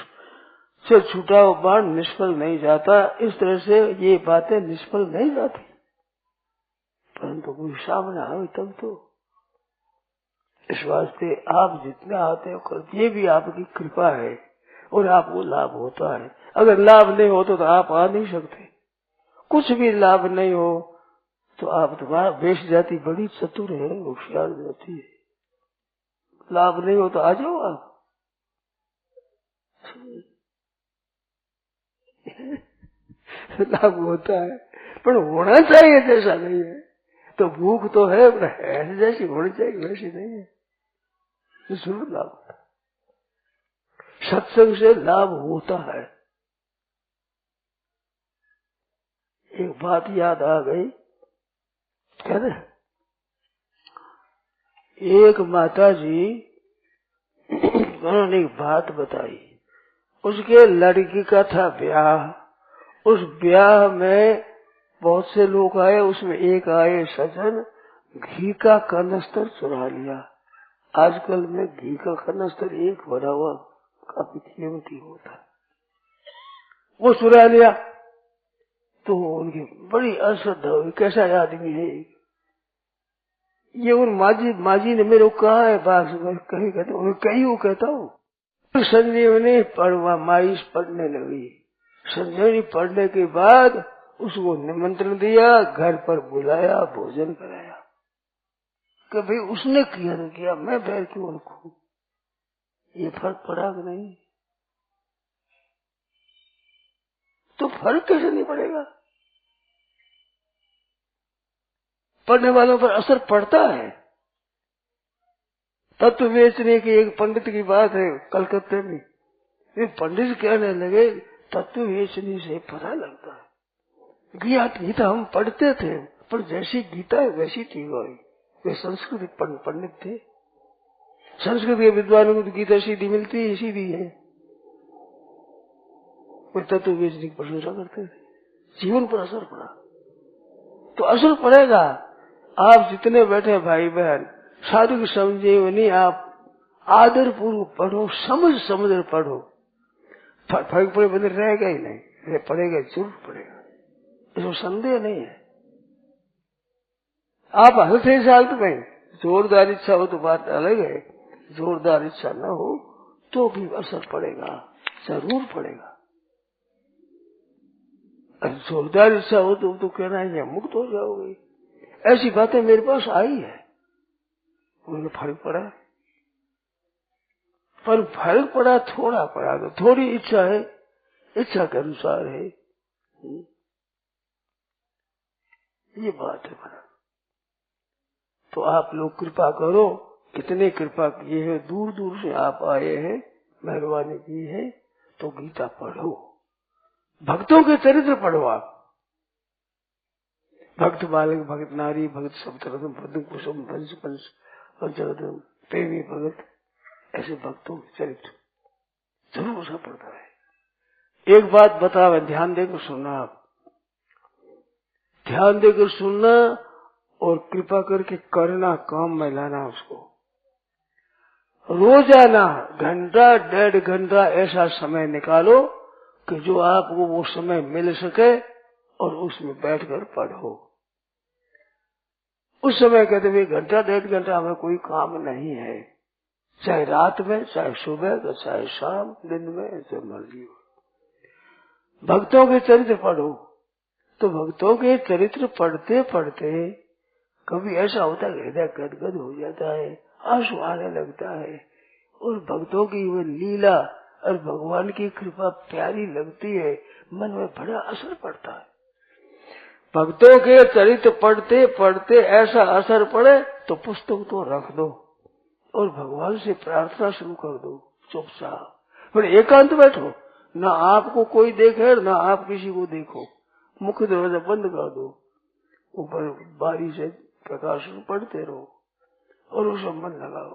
B: से छूटा हुआ बाण निष्फल नहीं जाता। इस तरह से ये बातें निष्फल नहीं जाती, परंतु कोई सामने आवे तब तो। इस वास्ते आप जितना आते हो कर, ये भी आपकी कृपा है और आपको लाभ होता है। अगर लाभ नहीं होता तो आप आ नहीं सकते। कुछ भी लाभ नहीं हो तो आप तुम्हारा वेश जाति बड़ी चतुर है, होशियार जाती है। लाभ नहीं हो तो आ जाओ आप। लाभ होता है पर होना चाहिए जैसा नहीं है। तो भूख तो है, ऐसे जैसी होनी चाहिए वैसी नहीं है, जरूर लाभ होता है। सत्संग से लाभ होता है। एक बात याद आ गई, कहते एक माता जी उन्होंने एक बात बताई। उसके लड़की का था ब्याह, उस ब्याह में बहुत से लोग आए, उसमें एक आए सज्जन, घी का कनस्तर चुरा लिया। आजकल में घी का कनस्तर एक भरा हुआ काफी कीमती होता है, वो चुरा लिया। तो उनकी बड़ी अश्रद्धा हुई, कैसा आदमी है ये। उन माजी ने मेरे को कहा है, बात कहीं कहते उन्हें कहीं वो कहता हूँ। संजीवनी पढ़वा माइस पढ़ने लगी। संजीवनी पढ़ने के बाद उसको निमंत्रण दिया, घर पर बुलाया, भोजन कराया। कि भाई उसने किया तो किया, मैं बैर क्यों रखूं? ये फर्क पड़ा कि नहीं? तो फर्क कैसे नहीं पड़ेगा? पढ़ने वालों पर असर पड़ता है। तत्व बेचने की एक पंडित की बात है कलकत्ते में। ये पंडित कहने लगे तत्व बेचने से पता लगता है। गीता हम पढ़ते थे, पर जैसी गीता है वैसी थी वही। वे संस्कृत पंडित थे। संस्कृत के विद्वानों को तो गीता सीधी मिलती है, सीधी है। वो तत्व बेचने की प्रशंसा करते थे। जीवन पर असर पड़ा तो असर पड़ेगा। आप जितने बैठे भाई बहन, साधु की संजीवनी आप आदर पूर्वक पढ़ो, समझ पढ़ो। फर्क पड़े बंदे रहेगा ही नहीं, पड़ेगा जरूर पड़ेगा, इसमें संदेह नहीं है। आप हल्के हालत में जोरदार इच्छा हो तो बात अलग है, जोरदार इच्छा न हो तो भी असर पड़ेगा, जरूर पड़ेगा। जोरदार इच्छा हो तो कहना है मुक्त हो जाओगे। ऐसी बातें मेरे पास आई है, उन्हें फर्क पड़ा, पर फर्क पड़ा थोड़ा पड़ा, तो थोड़ी इच्छा है, इच्छा के अनुसार है, ये बात है। बड़ा तो आप लोग कृपा करो, कितने कृपा किए हैं, दूर दूर से आप आए हैं, मेहरबानी की है, तो गीता पढ़ो, भक्तों के चरित्र पढ़ो। आप भक्त बालक, भक्त नारी, भक्त सप्तरत्न, भक्त कुसुम, पंच पंचरत्न, प्रेमी भगत, ऐसे भक्तों के चरित्र जरूर उसका पड़ता है। एक बात बताओ, ध्यान देकर सुनना, आप ध्यान देकर सुनना और कृपा करके करना, काम में लाना उसको। रोजाना घंटा 1.5 घंटा ऐसा समय निकालो कि जो आपको वो समय मिल सके और उसमें बैठकर पढ़ो। उस समय कहते हुए घंटा 1.5 घंटा हमें कोई काम नहीं है, चाहे रात में, चाहे सुबह, चाहे शाम, दिन में, जो मर्जी हो। भक्तों के चरित्र पढ़ो, तो भक्तों के चरित्र पढ़ते पढ़ते कभी ऐसा होता है हृदय गदगद हो जाता है, आंसू आने लगता है, और भक्तों की वो लीला और भगवान की कृपा प्यारी लगती है, मन में बड़ा असर पड़ता है। भक्तों के चरित्र पढ़ते पढ़ते ऐसा असर पड़े तो पुस्तक तो रख दो और भगवान से प्रार्थना शुरू कर दो, चुपचाप, फिर एकांत बैठो, ना आपको कोई देखे ना आप किसी को देखो, मुख्य दरवाजा बंद कर दो, ऊपर बारी से प्रकाश पढ़ते रहो और उसमें मन लगाओ।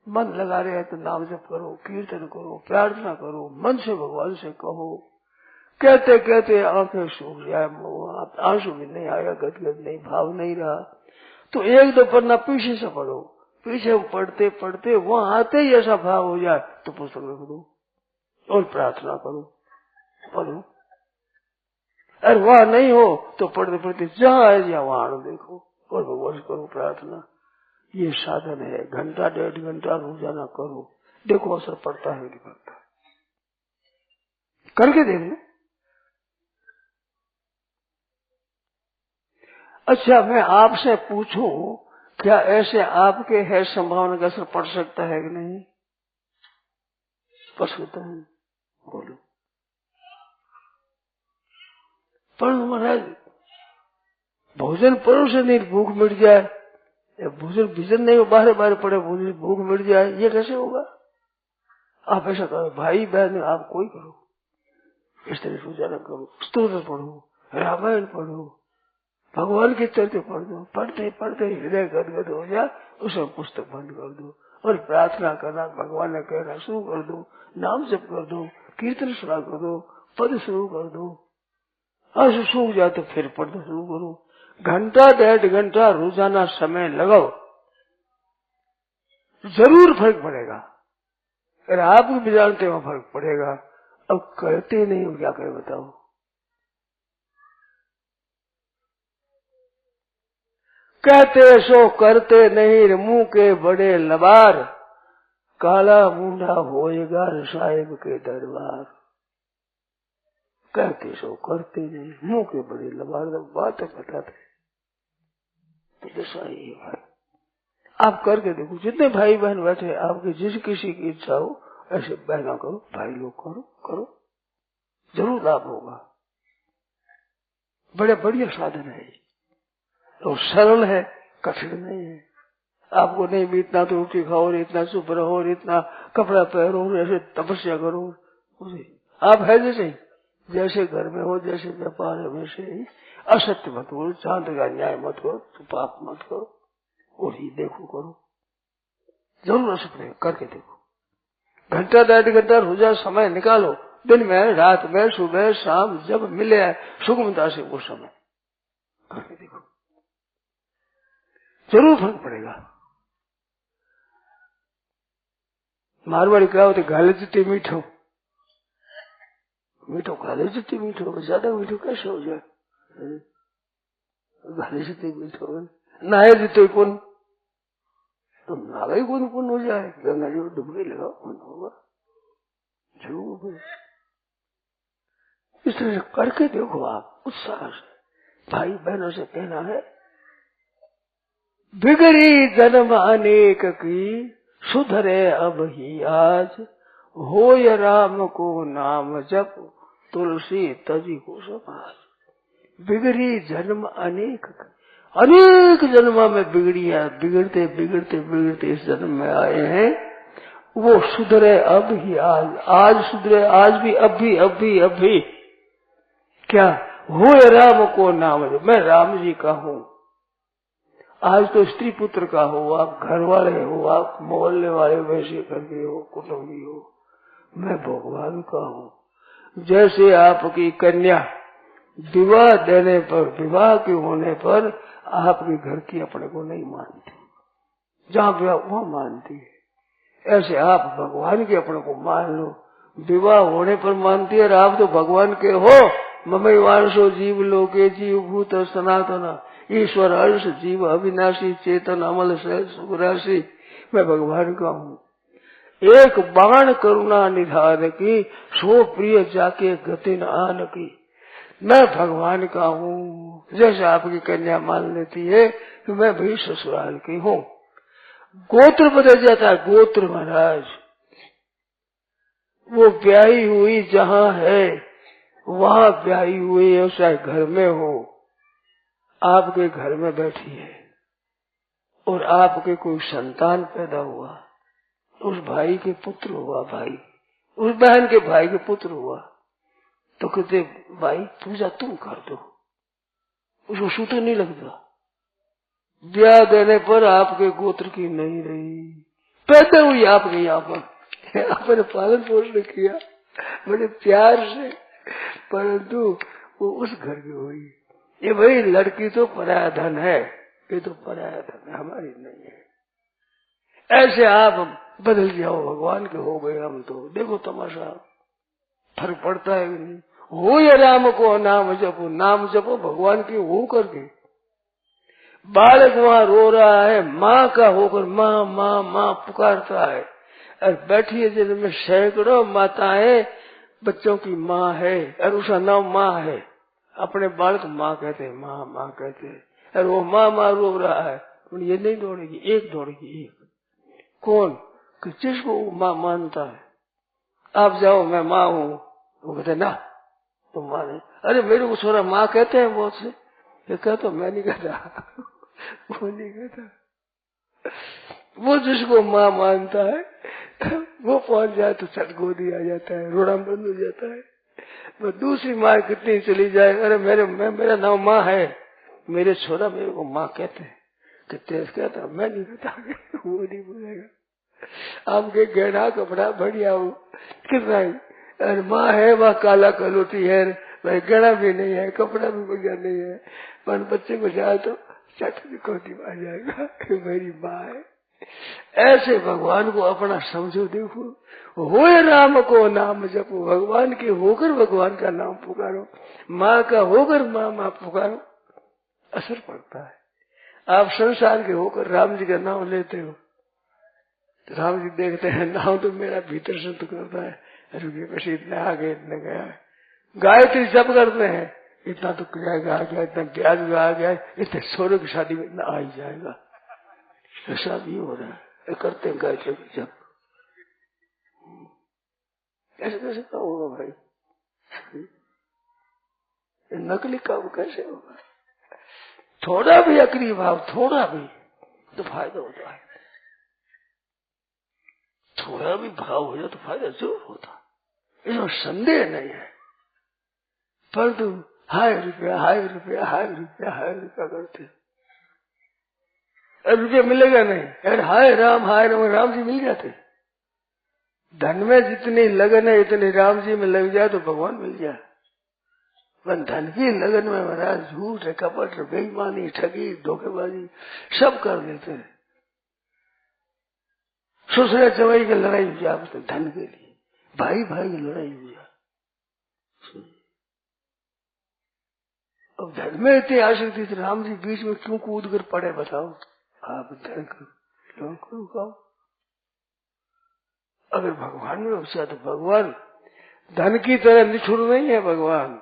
B: मन लगा रहे हैं तो नाम जप करो, कीर्तन करो, प्रार्थना करो, मन से भगवान से कहो। कहते कहते आंखें सूख जाए, आंसू भी नहीं आया, गदगद नहीं, भाव नहीं रहा, तो एक दो पन्ना पीछे से पढ़ो, पीछे पढ़ते पढ़ते वहां आते ही ऐसा भाव हो जाए तो पुस्तक रख दो और प्रार्थना करो, पढ़ो। अरे वहां नहीं हो तो पढ़ते पढ़ते जहां है या वहां देखो और भगवान से करो प्रार्थना। ये साधन है, घंटा 1.5 घंटा रोजाना करो, देखो असर पड़ता है नहीं पड़ता, करके देखना। अच्छा, मैं आपसे पूछूं, क्या ऐसे आपके है संभावना का असर पड़ सकता है कि नहीं? पड़ सकता है, बोलो। पर महाराज भोजन परों से नहीं भूख मिट जाए, भोजन भीजन नहीं हो, बाहर बाहर पड़े भोजन भूख मिट जाए, ये कैसे होगा? आप ऐसा करो, भाई बहन आप कोई करो, इस तरह पूजा न करो, स्तोत्र पढ़ो, रामायण पढ़ो, भगवान के चरित्र पढ़ दो, पढ़ते पढ़ते हृदय गदगद हो जाए, उसमें पुस्तक बंद कर दो और प्रार्थना करना, भगवान ने कहना शुरू कर दो, नाम जप कर दो, कीर्तन सुना कर दो, पद शुरू कर दो, और सूख जाए तो फिर पढ़ना शुरू करो। घंटा 1.5 घंटा रोजाना समय लगाओ, जरूर फर्क पड़ेगा। अगर आप भी जानते हो फर्क पड़ेगा, अब करते नहीं हो, क्या करें बताओ। कहते सो करते नहीं, मुंह के बड़े लबार, काला मुंडा होएगा साहिब के दरबार। कहते सो करते नहीं, मुंह के बड़े लबार, बात बताते तो दशा ही है। आप करके देखो, जितने भाई बहन बैठे, आपके जिस किसी की इच्छा हो ऐसे बहना करो, भाई लोग करो, करो, जरूर लाभ होगा। बड़े बढ़िया साधन है, तो सरल है, कठिन नहीं है। आपको नहीं भी इतना तो रोटी खाओ और इतना चुप रहो और इतना कपड़ा पहनो, ऐसे तपस्या करो, आप है जैसे घर में हो, जैसे व्यापार है वैसे ही। असत्य मत करो, चांद का न्याय मत करो, तो पाप मत करो, और ही देखो करो, जरूर असत्य करके देखो। घंटा 1.5 घंटा रोजा समय निकालो, दिन में, रात में, सुबह शाम, जब मिले सुगमता से वो समय करके देखो, जरूर फर्क पड़ेगा। मारवाड़ी क्या होते, गाले जितने मीठो, मीठो गाले जितने मीठो, ज्यादा मीठो कैसे हो जाए, गाले जितने मीठो, नहाए जितने कौन, तो नागा ही कौन हो जाए, गंगा जी डुबकी लगाओ, कौन होगा, जरूर। इस तरह से करके देखो आप उत्साह से। भाई बहनों से कहना है, बिगड़ी जन्म अनेक की, सुधरे अब ही आज, होय राम को नाम जप, तुलसी तजी को समाज। बिगड़ी जन्म अनेक, अनेक जन्म में बिगड़ी है, बिगड़ते बिगड़ते बिगड़ते इस जन्म में आए हैं, वो सुधरे अब ही आज, आज सुधरे, आज भी, अब भी, अब भी, अब भी। क्या होय राम को नाम जप, मैं राम जी का हूँ। आज तो स्त्री पुत्र का हो, आप घर वाले हो, आप मोहल्ले वाले वैसे करके हो, कुटुंबी हो, मैं भगवान का हूँ। जैसे आपकी कन्या विवाह देने पर, विवाह के होने पर आपके घर की अपने को नहीं मानती, जहाँ विवाह वहाँ मानती है, ऐसे आप भगवान के अपने को मान लो, विवाह होने पर मानती है। आप तो भगवान के हो, ममई वांशो जीव लोके जीव भूत सनातन, ईश्वर अंश जीव अविनाशी चेतन अमल सहज सुखराशि, मैं भगवान का हूँ। एक बाण करुणा निधान की, सो प्रिय जाके गति न आन की, मैं भगवान का हूँ। जैसे आपकी कन्या मान लेती है कि मैं भी ससुराल की हूँ, गोत्र बदल जाता है, गोत्र महाराज। वो ब्याही हुई जहाँ है वहाँ ब्याही हुई है, चाहे घर में हो, आपके घर में बैठी है और आपके कोई संतान पैदा हुआ, उस भाई के पुत्र हुआ, भाई उस बहन के भाई के पुत्र हुआ, तो कहते भाई पूजा तुम कर दो, उसको सूत्र नहीं लगता। ब्याह देने पर आपके गोत्र की नहीं रही, पैदा हुई आपके यहाँ पर, आपने पालन पोषण किया बड़े प्यार से, परंतु वो उस घर की हुई। ये भाई लड़की तो पराया धन है, ये तो पराया धन है, हमारी नहीं है। ऐसे आप बदल जाओ, भगवान के हो गए हम तो। देखो तमाशा, फर्क पड़ता है नहीं। हो या राम को नाम जपो, नाम जपो भगवान की हो करके। बालक वहाँ रो रहा है, माँ का होकर माँ माँ माँ पुकारता है, और बैठी है जिनमें सैकड़ों माताएं बच्चों की माँ है, और उसका नाम माँ है, अपने बालक माँ कहते हैं, माँ माँ कहते हैं, और वो माँ माँ रो रहा है। ये नहीं दौड़ेगी, एक दौड़ेगी, एक कौन कि जिसको माँ मानता है। आप जाओ मैं माँ हूँ, वो कहते ना तुम माँ नहीं। अरे मेरे को छोरा माँ कहते हैं बहुत से, ये कहता मैं नहीं कहता वो नहीं कहता। वो जिसको माँ मानता है वो पहुंच जाए तो चट गोदी आ जाता है, रोना बंद हो जाता है। वो दूसरी माँ कितनी चली जाए, अरे मेरा नाम माँ है, मेरे छोरा मेरे को माँ कहते हैं, कितने कहता मैं नहीं कहता, वो नहीं बोलेगा। आपके गहना कपड़ा बढ़िया हो कितना है, अरे माँ है वह काला कलोटी है, भाई गहना भी नहीं है, कपड़ा भी बढ़िया नहीं है, पर बच्चे को जाए तो चट गोदी आ जाएगा, मेरी माँ है। ऐसे भगवान को अपना समझो, देखो होए राम को नाम जपो, भगवान के होकर भगवान का नाम पुकारो, माँ का होकर माँ पुकारो, असर पड़ता है। आप संसार के होकर राम जी का नाम लेते हो, राम जी देखते हैं नाम तो मेरा भीतर से तो करता है, रुके पीछे इतना आ गया इतना गया, गायत्री जप करते हैं इतना तो क्रिया आ गया, इतना ब्याज भी आ गया, इतने सोरे की शादी में इतना आ ही जाएगा, ऐसा भी हो रहा है, करते हैं गायत्री जप। कैसे कैसे काम होगा भाई, नकली काम कैसे होगा? थोड़ा भी अक्रिय भाव, थोड़ा भी तो फायदा होता है, थोड़ा भी भाव हो जाए तो फायदा जरूर होता, इसमें संदेह नहीं है। परंतु हाय रुपया हाय रुपया हाय रुपया हाय रुपया करते, रुपया मिलेगा नहीं, यार हाय राम राम जी मिल जाते। धन में जितनी लगन है इतनी राम जी में लग जाए तो भगवान मिल जाए। पर धन की लगन में महाराज झूठ कपट बेईमानी ठगी धोखेबाजी सब कर देते हैं। ससुर जवाई की लड़ाई हो जाए तो धन के लिए, भाई भाई की लड़ाई हो जाए। अब धन में इतनी आसक्ति थी, राम जी बीच में क्यों कूद कर पड़े बताओ? आप धन करो, अगर भगवान में उपसा तो भगवान धन की तरह निठुर नहीं है। भगवान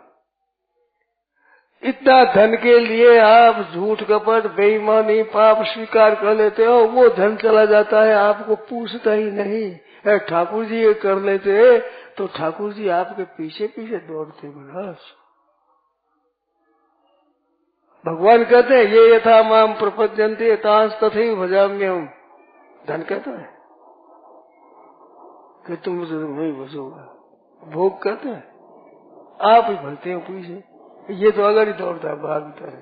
B: इतना धन के लिए आप झूठ कपट बेईमानी पाप स्वीकार कर लेते हो, वो धन चला जाता है, आपको पूछता ही नहीं। ठाकुर जी ये कर लेते तो ठाकुर जी आपके पीछे पीछे दौड़ते महाराज। भगवान कहते हैं ये यथा माम प्रपद्यन्ते तांस तथैव भजाम्यहम्। धन कहता है कि तुम मुझे नहीं भजोगा, भोग कहते हैं आप ही भरते हो पीछे, ये तो अगर ही दौड़ता भागता है।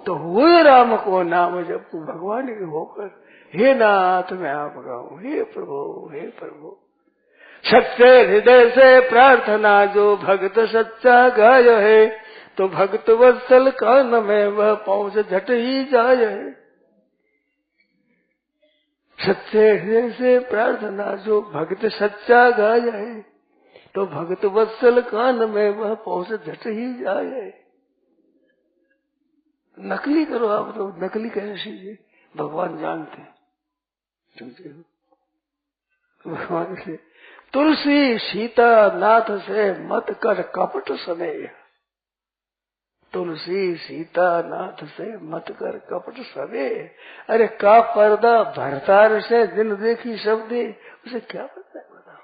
B: तो हुए राम को नाम जब तू भगवान के होकर, हे नाथ मैं आप गाऊं, हे प्रभु सच्चे हृदय से प्रार्थना जो भक्त सच्चा गाय है, तो भक्त वत्सल कान में वह पहुंच झट ही जाए। सच्चे हृदय से प्रार्थना जो भक्त सच्चा गाय है, तो भक्त वत्सल कान में वह पहुंच झट ही जाए। नकली करो आप तो नकली कैसी है, भगवान जानते हैं। भगवान से तुलसी सीता नाथ से मत कर कपट स्नेह, तुलसी सीता नाथ से मत कर कपट स्नेह। अरे का पर्दा भरतार से दिन देखी सब दे, उसे क्या पता है बताओ?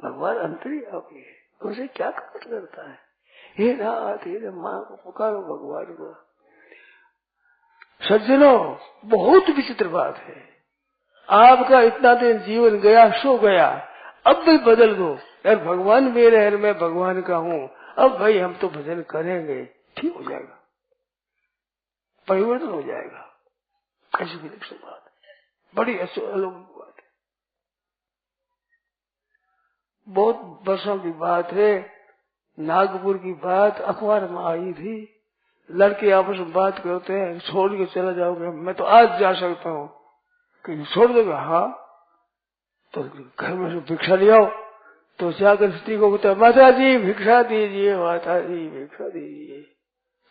B: भगवान अंतर्यामी है, उसे क्या कपट करता है? हे नाथ हे माँ को पुकारो भगवान को। सज्जनों बहुत विचित्र बात है, आपका इतना दिन जीवन गया सो गया, अब भी बदल गो। यार भगवान मेरे है, मैं भगवान का हूँ, अब भाई हम तो भजन करेंगे, ठीक हो जाएगा, परिवर्तन हो जाएगा। ऐसी विलक्षण बात है, बड़ी अलौकिक बात है। बहुत वर्षों की बात है, नागपुर की बात अखबार में आई थी। लड़के आपस में बात करते हैं, छोड़ के चला जाओगे? मैं तो आज जा सकता हूँ। कहीं छोड़ दोगे? हाँ। तो घर में से भिक्षा ले आओ। तो जाकर स्त्री को बताया, माता जी भिक्षा दीजिए, माता जी भिक्षा दीजिए।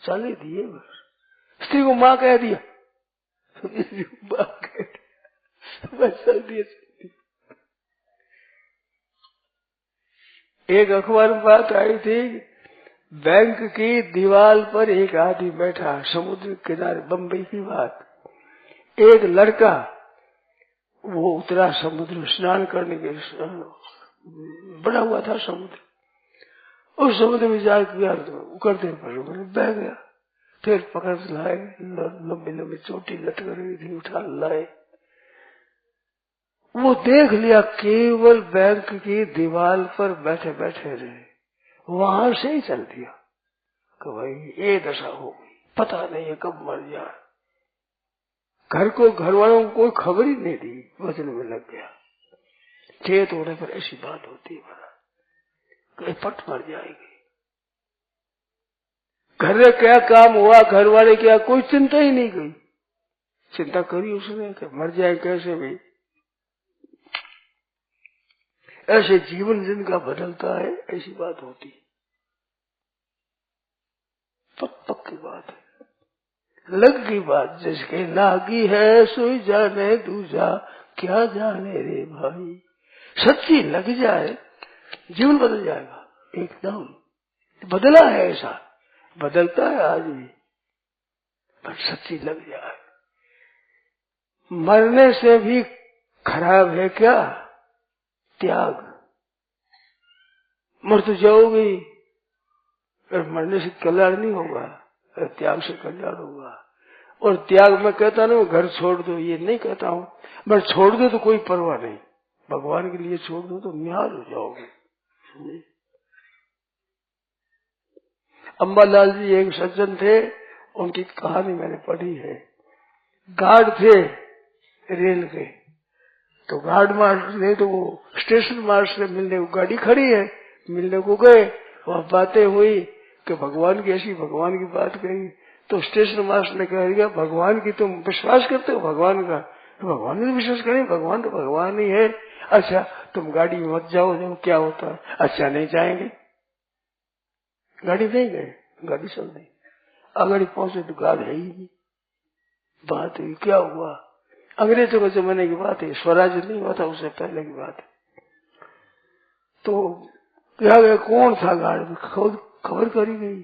B: चले दिए, बस स्त्री को माँ कह दिया, माँ कह दिया, बस चल दिए। एक अखबार में बात आई थी, बैंक की दीवार पर एक आदमी बैठा, समुद्र किनारे, बंबई की बात। एक लड़का वो उतरा समुद्र स्नान करने के, बड़ा हुआ था समुद्र, उस समुद्र में जाकर उकड़ते बह गया। फिर पकड़ लाए, लंबी लंबी चोटी लटक रही थी, उठा लाए। वो देख लिया केवल बैंक की दीवार पर बैठे बैठे रहे, वहां से ही चल दिया कि भाई ये दशा होगी, पता नहीं है कब मर जाए। घर वालों को कोई खबर ही नहीं दी, वचन में लग गया। चेत होने पर ऐसी बात होती है कि पट मर जाएगी। घर में क्या काम हुआ, घर वाले क्या, कोई चिंता ही नहीं गई। चिंता करी उसने कि मर जाए कैसे भी। ऐसे जीवन जिनका बदलता है, ऐसी बात होती है। पक्की बात है, लग गई बात। जिसके लागी है सोई जाने दूजा, क्या जाने रे भाई। सच्ची लग जाए जीवन बदल जाएगा एकदम। बदला है, ऐसा बदलता है आज भी, पर सच्ची लग जाए। मरने से भी खराब है क्या? त्याग। मर तो जाओगी, पर मरने से कल्याण नहीं होगा, त्याग से कल्याण होगा। और त्याग मैं कहता नहीं घर छोड़ दो, ये नहीं कहता हूं। मैं छोड़ दो तो कोई परवाह नहीं, भगवान के लिए छोड़ दो तो निहाल हो जाओगे। अंबालाल जी एक सज्जन थे, उनकी कहानी मैंने पढ़ी है। गार्ड थे रेल के, तो गार्ड मास्टर ने तो वो स्टेशन मास्टर से मिलने को, गाड़ी खड़ी है, मिलने को गए। वहां बातें हुई कि भगवान की ऐसी भगवान की बात कही, तो स्टेशन मास्टर ने कह दिया भगवान की तुम विश्वास करते हो? भगवान का भगवान ने विश्वास करें, भगवान तो भगवान ही है। अच्छा तुम गाड़ी में मत जाओ, जो क्या होता है। अच्छा नहीं जाएंगे, गाड़ी नहीं गए, गाड़ी चल रही। अगर पहुंचे तो गार्ड है ही नहीं। बात हुई, क्या हुआ? अंग्रेजों के जमाने की बात है, स्वराज नहीं हुआ था, उससे पहले की बात है। तो क्या गया, कौन था गार्ड, खबर करी गई।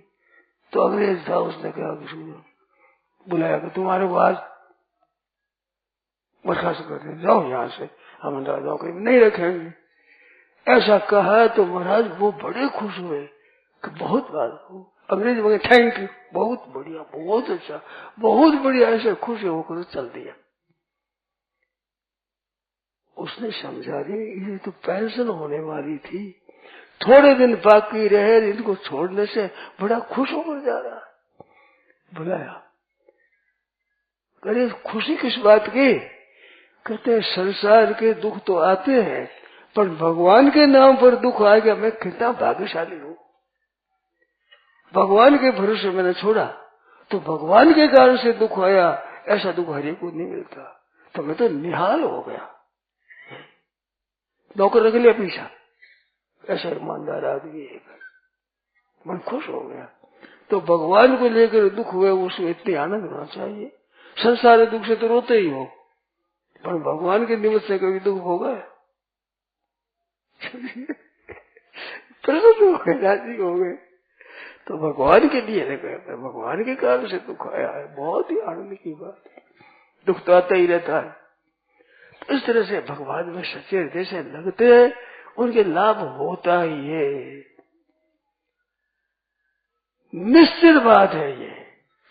B: तो अंग्रेज था, उसने कहा कि बुलाया कि तुम्हारे को आज बर्खास्त कर दे, जाओ यहाँ से, हम राजाओं को नहीं रखेंगे। ऐसा कहा तो महाराज वो बड़े खुश हुए कि बहुत बात हो। अंग्रेज बोले थैंक यू, बहुत बढ़िया, बहुत अच्छा, बहुत बढ़िया। ऐसे खुश होकर चल दिया। उसने समझा रही ये तो पेंशन होने वाली थी, थोड़े दिन बाकी रहे, इनको छोड़ने से बड़ा खुश होकर जा रहा है। बुलाया, अरे खुशी किस बात की? कहते संसार के दुख तो आते हैं, पर भगवान के नाम पर दुख आएगा, मैं कितना भाग्यशाली हूँ। भगवान के भरोसे मैंने छोड़ा, तो भगवान के कारण से दुख आया। ऐसा दुख हरि को नहीं मिलता। तो मैं तो निहाल हो गया। नौकर रख लिया पीछा, ऐसा ईमानदार आदमी है, मन खुश हो गया। तो भगवान को लेकर दुख हुए, उसमें इतनी आनंद होना चाहिए। संसार दुख से तो रोते ही हो, पर भगवान के निमित्त से कभी दुख होगा? प्रसन्न हो गए, राजी हो गए। तो भगवान के लिए कहते हैं, भगवान के कारण से दुख आया है, बहुत ही आनंद की बात है। दुख तो आता ही रहता है। तो इस तरह से भगवान में सच्चे हृदय से लगते हैं, उनके लाभ होता ही है, निश्चित बात है। ये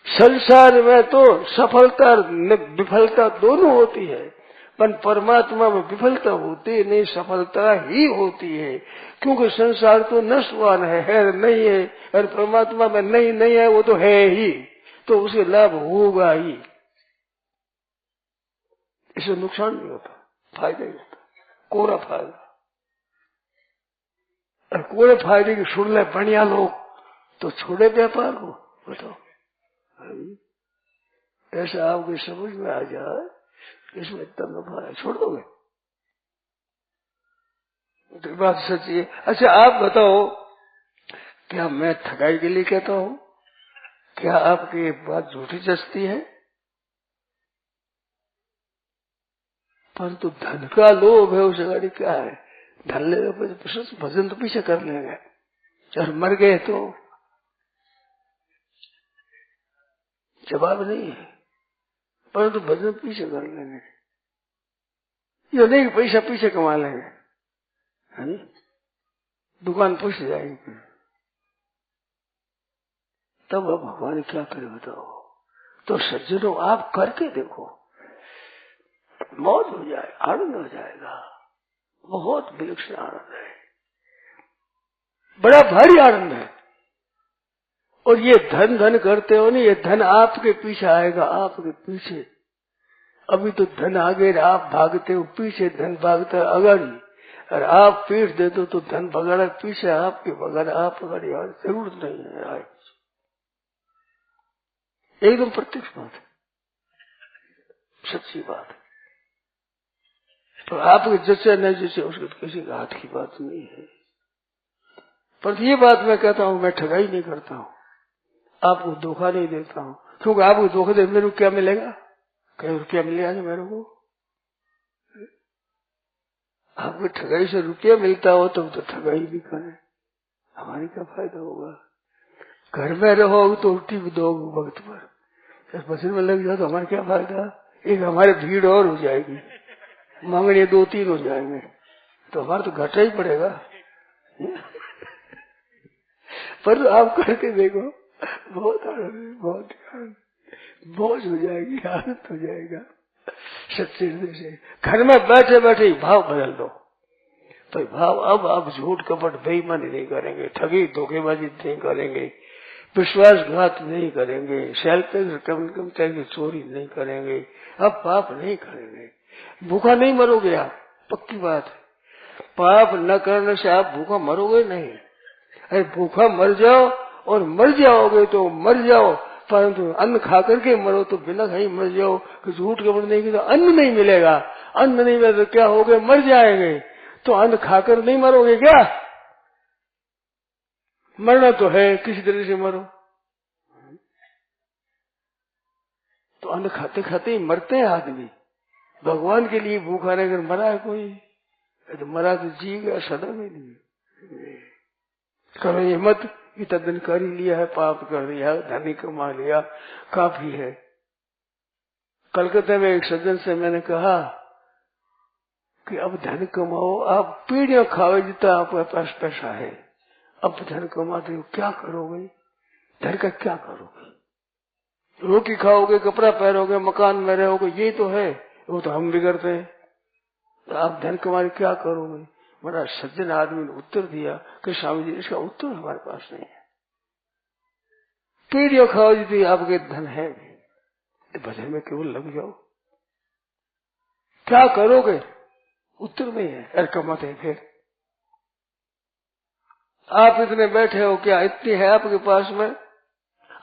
B: संसार में तो सफलता विफलता दोनों होती है, पर परमात्मा में विफलता होती नहीं, सफलता ही होती है। क्योंकि संसार तो नष्टवान है नहीं है, और परमात्मा में नहीं है, वो तो है ही, तो उसे लाभ होगा ही। इसे नुकसान नहीं होता, फायदा ही होता, कोरा फायदा। और कोरे फायदे की सुन ले बढ़िया लोग तो छोड़े व्यापार को, बताओ। ऐसा आपकी समझ में आ जाए, इसमें इतना नफा है, छोड़ दोगे? तो बात सच्ची है। अच्छा आप बताओ, क्या मैं ठगाई के लिए कहता हूँ? क्या आपकी ये बात झूठी जचती है? परंतु धन का लोभ है, उस गाड़ी क्या है, धन लेने पर भजन तो पीछे कर लेंगे, और मर गए तो जवाब नहीं है, परंतु भजन पीछे कर लेंगे। ये नहीं कि पैसा पीछे कमा लेंगे, है नहीं? दुकान पुछ जाएगी। तब अब भगवान क्या करे बताओ। तो सज्जनों आप करके देखो, मौज हो जाए, आनंद हो जाएगा। बहुत विलक्षण आनंद है, बड़ा भारी आनंद है। और ये धन धन करते हो नहीं, ये धन आपके पीछे आएगा, आपके पीछे। अभी तो धन आगे आप भागते हो, पीछे धन भागता है अगाड़ी। और आप पीठ दे दो तो धन भगाड़ा पीछे, आपके भगाड़ा आप अगाड़ी। जरूरत नहीं है आए, एकदम प्रत्यक्ष बात है, सच्ची बात है। तो आपके जैसे न जैसे उसके तो किसी का हाथ की बात नहीं है। पर ये बात मैं कहता हूँ, मैं ठगाई नहीं करता हूँ, आपको धोखा नहीं देता हूँ। क्योंकि आपको धोखा दे मेरे को क्या मिलेगा? कई रुपया मिलेगा मेरे को? आपको ठगाई से रुपया मिलता हो तो ठगाई भी करें, हमारी क्या फायदा होगा? घर में रहो तो रोटी भी दो वक्त पर, मशीन में लग जाओ तो हमारा क्या फायदा? एक हमारे भीड़ और हो जाएगी, मांगने 2-3 हो जाएंगे, तो हमारा तो घाटा ही पड़ेगा। पर आप करके देखो, बहुत आनंद, बहुत मौज हो जाएगी, आनंद हो जाएगा सच्चे हृदय से। घर में बैठे बैठे ही भाव बदल दो। तो भाव, अब आप झूठ कपट बेईमानी नहीं करेंगे, ठगी धोखेबाजी नहीं करेंगे, विश्वासघात नहीं करेंगे, सेल्फ कम चोरी नहीं करेंगे, अब पाप नहीं करेंगे। भूखा नहीं मरोगे आप, पक्की बात है। पाप न करने से आप भूखा मरोगे नहीं। अरे भूखा मर जाओ, और मर जाओगे तो मर जाओ, परंतु अन्न खा करके मरो तो बिना खाई मर जाओ। कि झूठ कपट नहीं की तो अन्न नहीं मिलेगा, अन्न नहीं मिले तो क्या होगे? मर जाएंगे। तो अन्न खाकर नहीं मरोगे क्या? मरना तो है, किसी तरह से मरो। तो अन्न खाते खाते ही मरते हैं आदमी। भगवान के लिए भूखा रहकर मरा है कोई? तो मरा तो जी गया सदा में नहीं। करो ये मत, इतना दिन कर ही लिया है, पाप कर लिया, धनी कमा लिया, काफी है। कलकत्ता में एक सज्जन से मैंने कहा कि अब धन कमाओ, आप पीढ़ियां खाओ जितना आपके पास पैसा है। अब धन कमाते हो, क्या करोगे? धन का क्या करोगे? रोटी खाओगे, कपड़ा पहनोगे, मकान में रहोगे, ये तो है। वो तो हम भी करते हैं। तो आप धन कमा के क्या करोगे? बड़ा सज्जन आदमी ने उत्तर दिया कि स्वामी जी, इसका उत्तर हमारे पास नहीं है। पीढ़ियों खाओ जितनी आपके धन है, तो भजन में केवल लग जाओ, क्या करोगे? उत्तर नहीं है। अरे कमाते हैं फिर आप इतने बैठे हो, क्या इतनी है आपके पास में?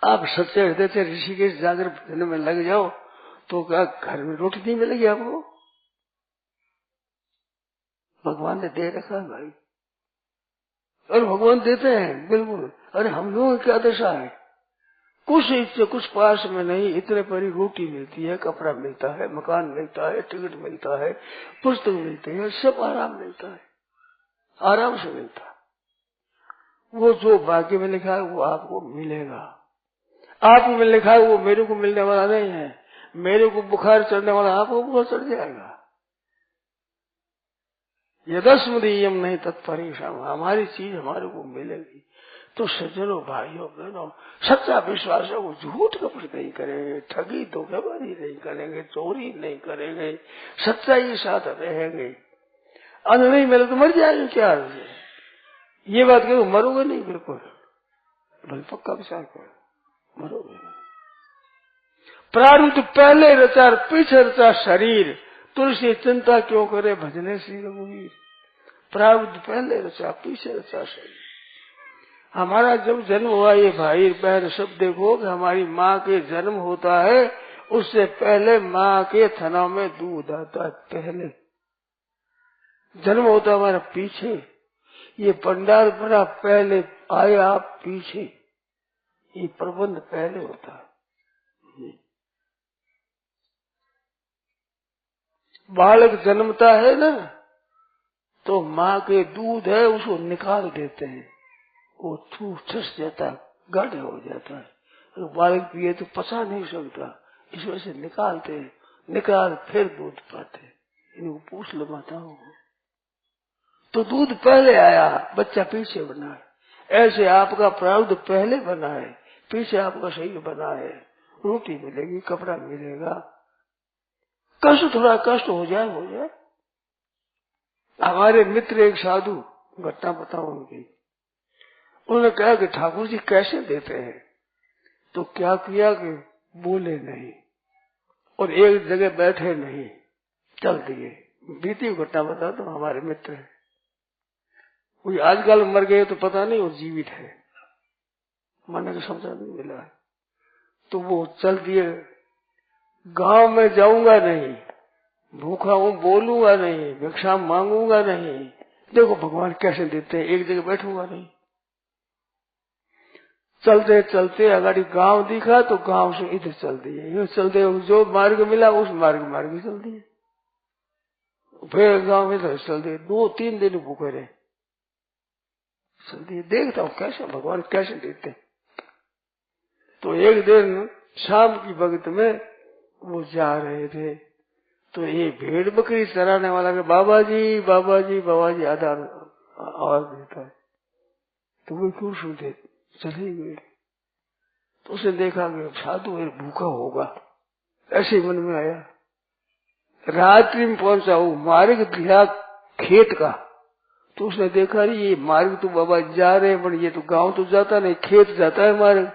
B: आप सच्चे हृदय से ऋषिकेश जाकर भजन में लग जाओ तो क्या घर में रोटी नहीं मिलेगी आपको? भगवान ने दे रखा है भाई, और भगवान देते हैं बिल्कुल। अरे हम लोगों की क्या दशा है? कुछ पास में नहीं, इतने पर ही रोटी मिलती है, कपड़ा मिलता है, मकान मिलता है, टिकट मिलता है, पुस्तक मिलते हैं, सब आराम मिलता है, आराम से मिलता है। वो जो भाग्य में लिखा है वो आपको मिलेगा। आप में लिखा है वो मेरे को मिलने वाला नहीं है। मेरे को बुखार चढ़ने वाला आपको बुखार चढ़ जाएगा। यदस्मदीयम नहीं तत्परिश्रम, हमारी चीज हमारे को मिलेगी। तो सज्जनों, भाइयों बहनों, सच्चा विश्वास है, वो झूठ कपट नहीं करेंगे, ठगी धोखेबाजी नहीं करेंगे, चोरी नहीं करेंगे, सच्चाई साथ रहेंगे। अन्न नहीं मिले तो मर जाएंगे क्या? ये बात करो, मरोगे नहीं बिल्कुल, बल पक्का विचार करो, मरोगे नहीं। प्रारब्ध पहले रचा, पीछे रचा शरीर, तुलसी चिंता क्यों करे, भजने श्री रघुवीर। प्रारब्ध पहले रचा, पीछे रचा शरीर। हमारा जब जन्म हुआ, ये भाई बहन सब देखो कि हमारी माँ के जन्म होता है, उससे पहले माँ के थनों में दूध आता है। पहले जन्म होता हमारा पीछे, ये पंडाल बना पहले, आया पीछे, ये प्रबंध पहले होता है। बालक जन्मता है ना, तो माँ के दूध है उसको निकाल देते हैं, वो ठूस जाता है, गाढ़ा हो जाता है। तो बालक पिए तो पचा नहीं सकता, इस वजह से निकालते हैं, निकाल फिर दूध पाते हैं। इनको पूछ लो माताओं को। तो दूध पहले आया, बच्चा पीछे बना है। ऐसे आपका प्रारब्ध पहले बना है, पीछे आपका शरीर बना है, रोटी मिलेगी, कपड़ा मिलेगा, कष्ट थोड़ा कष्ट हो जाए हो जाए। हमारे मित्र एक साधु, घटना बताऊं उनकी, उन्होंने कहा कि ठाकुर जी कैसे देते हैं, तो क्या किया कि बोले नहीं और एक जगह बैठे नहीं, चल दिए। बीती घटना बता तो हमारे मित्र है, कोई आजकल मर गए तो पता नहीं और जीवित है, मैंने तो समझा नहीं मिला। तो वो चल दिए, गांव में जाऊंगा नहीं, भूखा हूं बोलूंगा नहीं, भिक्षा मांगूंगा नहीं, देखो भगवान कैसे देते हैं, एक जगह बैठूंगा नहीं। चलते चलते अगर गांव दिखा तो गांव से इधर चल दिए, यूं चलते जो मार्ग मिला उस मार्ग चल दिए, फिर गांव में इधर चल दिए, 2-3 दिन भूखे रहे, चल दिए। देखता हूँ कैसे भगवान कैसे देते। तो एक दिन शाम की वक्त में वो जा रहे थे, तो ये भेड़ बकरी चराने वाला के बाबा जी बाबा जी बाबा जी आधा आवाज देता है, तो वो क्यों सुनते, चले गए। तो उसने देखा कि साधु भूखा होगा, ऐसे मन में आया। रात्रि में पहुंचा, वो मार्ग दिया खेत का, तो उसने देखा ये मार्ग तो बाबा जा रहे हैं, पर ये तो गांव तो जाता नहीं, खेत जाता है मार्ग।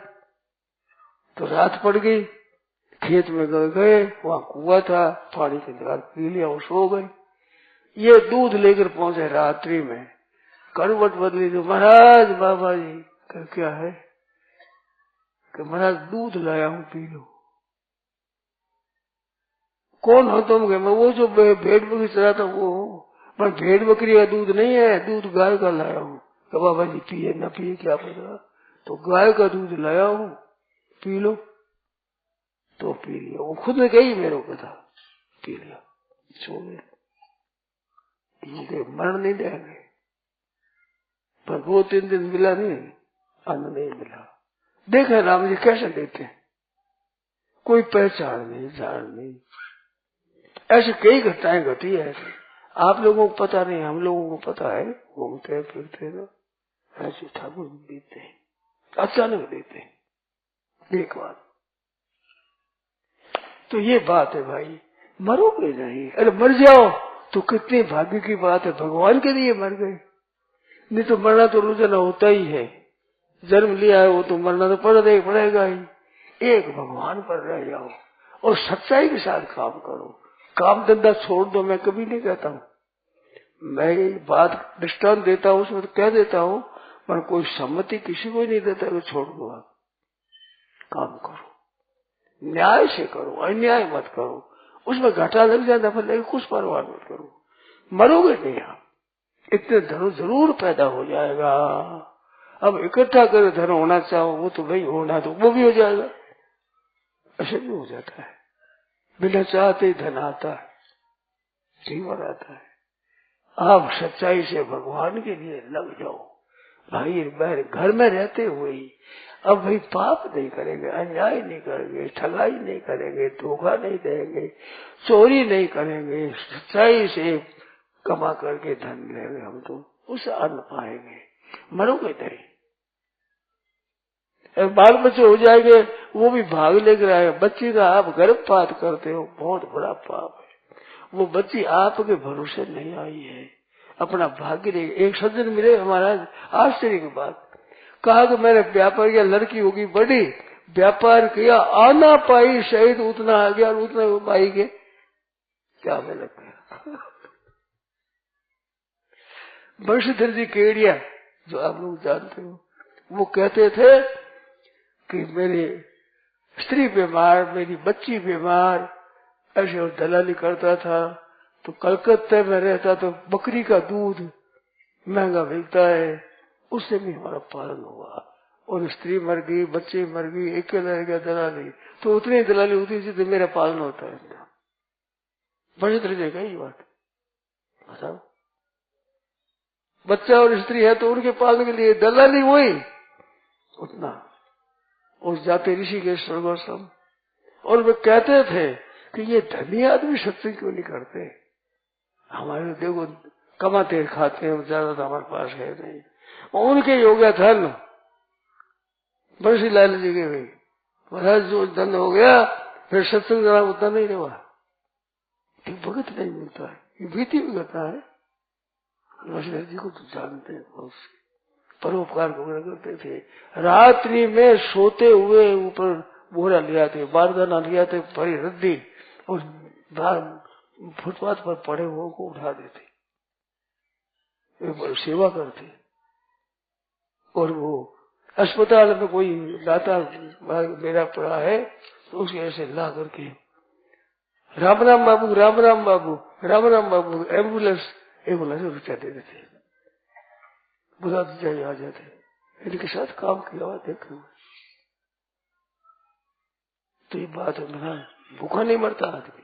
B: तो रात पड़ गई, खेत में गए, वहां कुआं था, पानी के निकाल पी लिया और सो गए। ये दूध लेकर पहुंचे रात्रि में, करवट बदली तो महाराज बाबा जी कर क्या है कि महाराज दूध लाया हूं, पी लो। कौन हो तुम? मैं वो जो भेड़ बकरी चला था वो, पर भेड़ बकरी का दूध नहीं है, दूध गाय का लाया हूँ। तो बाबा जी पिए न पिए क्या पता, तो गाय का दूध लाया हूँ, पी लो। तो पी लिया, वो खुद ने कही मेरे को था, पी लिया, सो गए। मरण नहीं देंगे, पर 2-3 दिन मिला नहीं, अन्न नहीं मिला। देखा राम जी कैसे देते, कोई पहचान नहीं, जान नहीं। ऐसी कई घटनाएं घटी है, आप लोगों को पता नहीं, हम लोगों को पता है, घूमते फिरते तो ऐसे ठाकुर देते हैं, अचानक देते हैं एक बार। तो ये बात है भाई, मरोगे नहीं, अरे मर जाओ तो कितने भाग्य की बात है, भगवान के लिए मर गए। नहीं तो मरना तो रोजाना होता ही है, जन्म लिया है वो तो मरना तो पड़ेगा ही। एक भगवान पर रह जाओ और सच्चाई के साथ काम करो, काम धंधा छोड़ दो। मैं कभी नहीं कहता हूँ, मैं बात दृष्टांत देता हूँ, उसमें तो कह देता हूँ, पर कोई सम्मति किसी को नहीं देता कि छोड़ दो। आप काम करो, न्याय से करो, अन्याय मत करो, उसमें घाटा लग जाता फिर लेकिन कुछ परवाह मत करो, मरोगे नहीं आप। इतने धन जरूर पैदा हो जाएगा। अब इकट्ठा कर धन होना चाहो वो तो भाई होना तो वो भी हो जाएगा, ऐसे भी हो जाता है, बिना चाहते ही धन आता है, जीवन आता है। आप सच्चाई से भगवान के लिए लग जाओ भाई, बहन घर में रहते हुए ही। अब भाई पाप नहीं करेंगे, अन्याय नहीं करेंगे, ठगाई नहीं करेंगे, धोखा नहीं देंगे, चोरी नहीं करेंगे, सच्चाई से कमा करके धन लेंगे, हम तो उसे अन्न पाएंगे, मरोगे नहीं। बाल बच्चे हो जाएंगे वो भी भाग लेकर आए, बच्ची का आप गर्भपात करते हो, बहुत बड़ा पाप है। वो बच्ची आपके भरोसे नहीं आई है, अपना भाग्य नहीं। एक सज्जन मिले हमारा, आश्चर्य की बात, कहा कि मैंने व्यापार किया, लड़की होगी बड़ी, व्यापार किया, आना पाई शहीद उतना आ गया, उतना पाई के क्या में लग गया। बंशीधर जी केड़िया जो आप लोग जानते हो, वो कहते थे कि मेरी स्त्री बीमार, मेरी बच्ची बीमार, ऐसे और दलाली करता था। तो कलकत्ते में रहता तो बकरी का दूध महंगा बिकता है, उससे भी हमारा पालन हुआ, और स्त्री मर गई, बच्चे मर गई, अकेला रह गया दलाली, तो उतनी दलाली होती जितने मेरा पालन होता है। बड़ी तरह से ये बात बताओ, बच्चा और स्त्री है तो उनके पालन के लिए दलाली हुई उतना। और जाते ऋषि के स्वर्गोत्तम, और वे कहते थे कि ये धनी आदमी सत्संग क्यों नहीं करते, हमारे देखो कमाते खाते हैं, ज्यादा तो हमारे पास है नहीं। उनके हो गया धन, बंसी लाल जी गए भाई महाराज जो धन हो गया फिर सत्संग जरा उतना नहीं रहा, भगत नहीं मिलता है, ये भीति भी करता है। वशिष्ठ जी को तो जानते हैं, बहुत परोपकार करते थे। रात्रि में सोते हुए ऊपर बोरा लिया थे, बारदाना लिया थे भरी रद्दी, और फुटपाथ पर पड़े हुए को उठा देते, सेवा करते। और वो अस्पताल में कोई दाता मेरा पड़ा है तो उसके ऐसे ला करके राम राम बाबू, राम राम बाबू, राम राम बाबू, एम्बुलेंस रुपया दे देते, बुला जाए आ जाते। इनके साथ काम किया हुआ देखो तो ये बात है, भूखा नहीं मरता आदमी।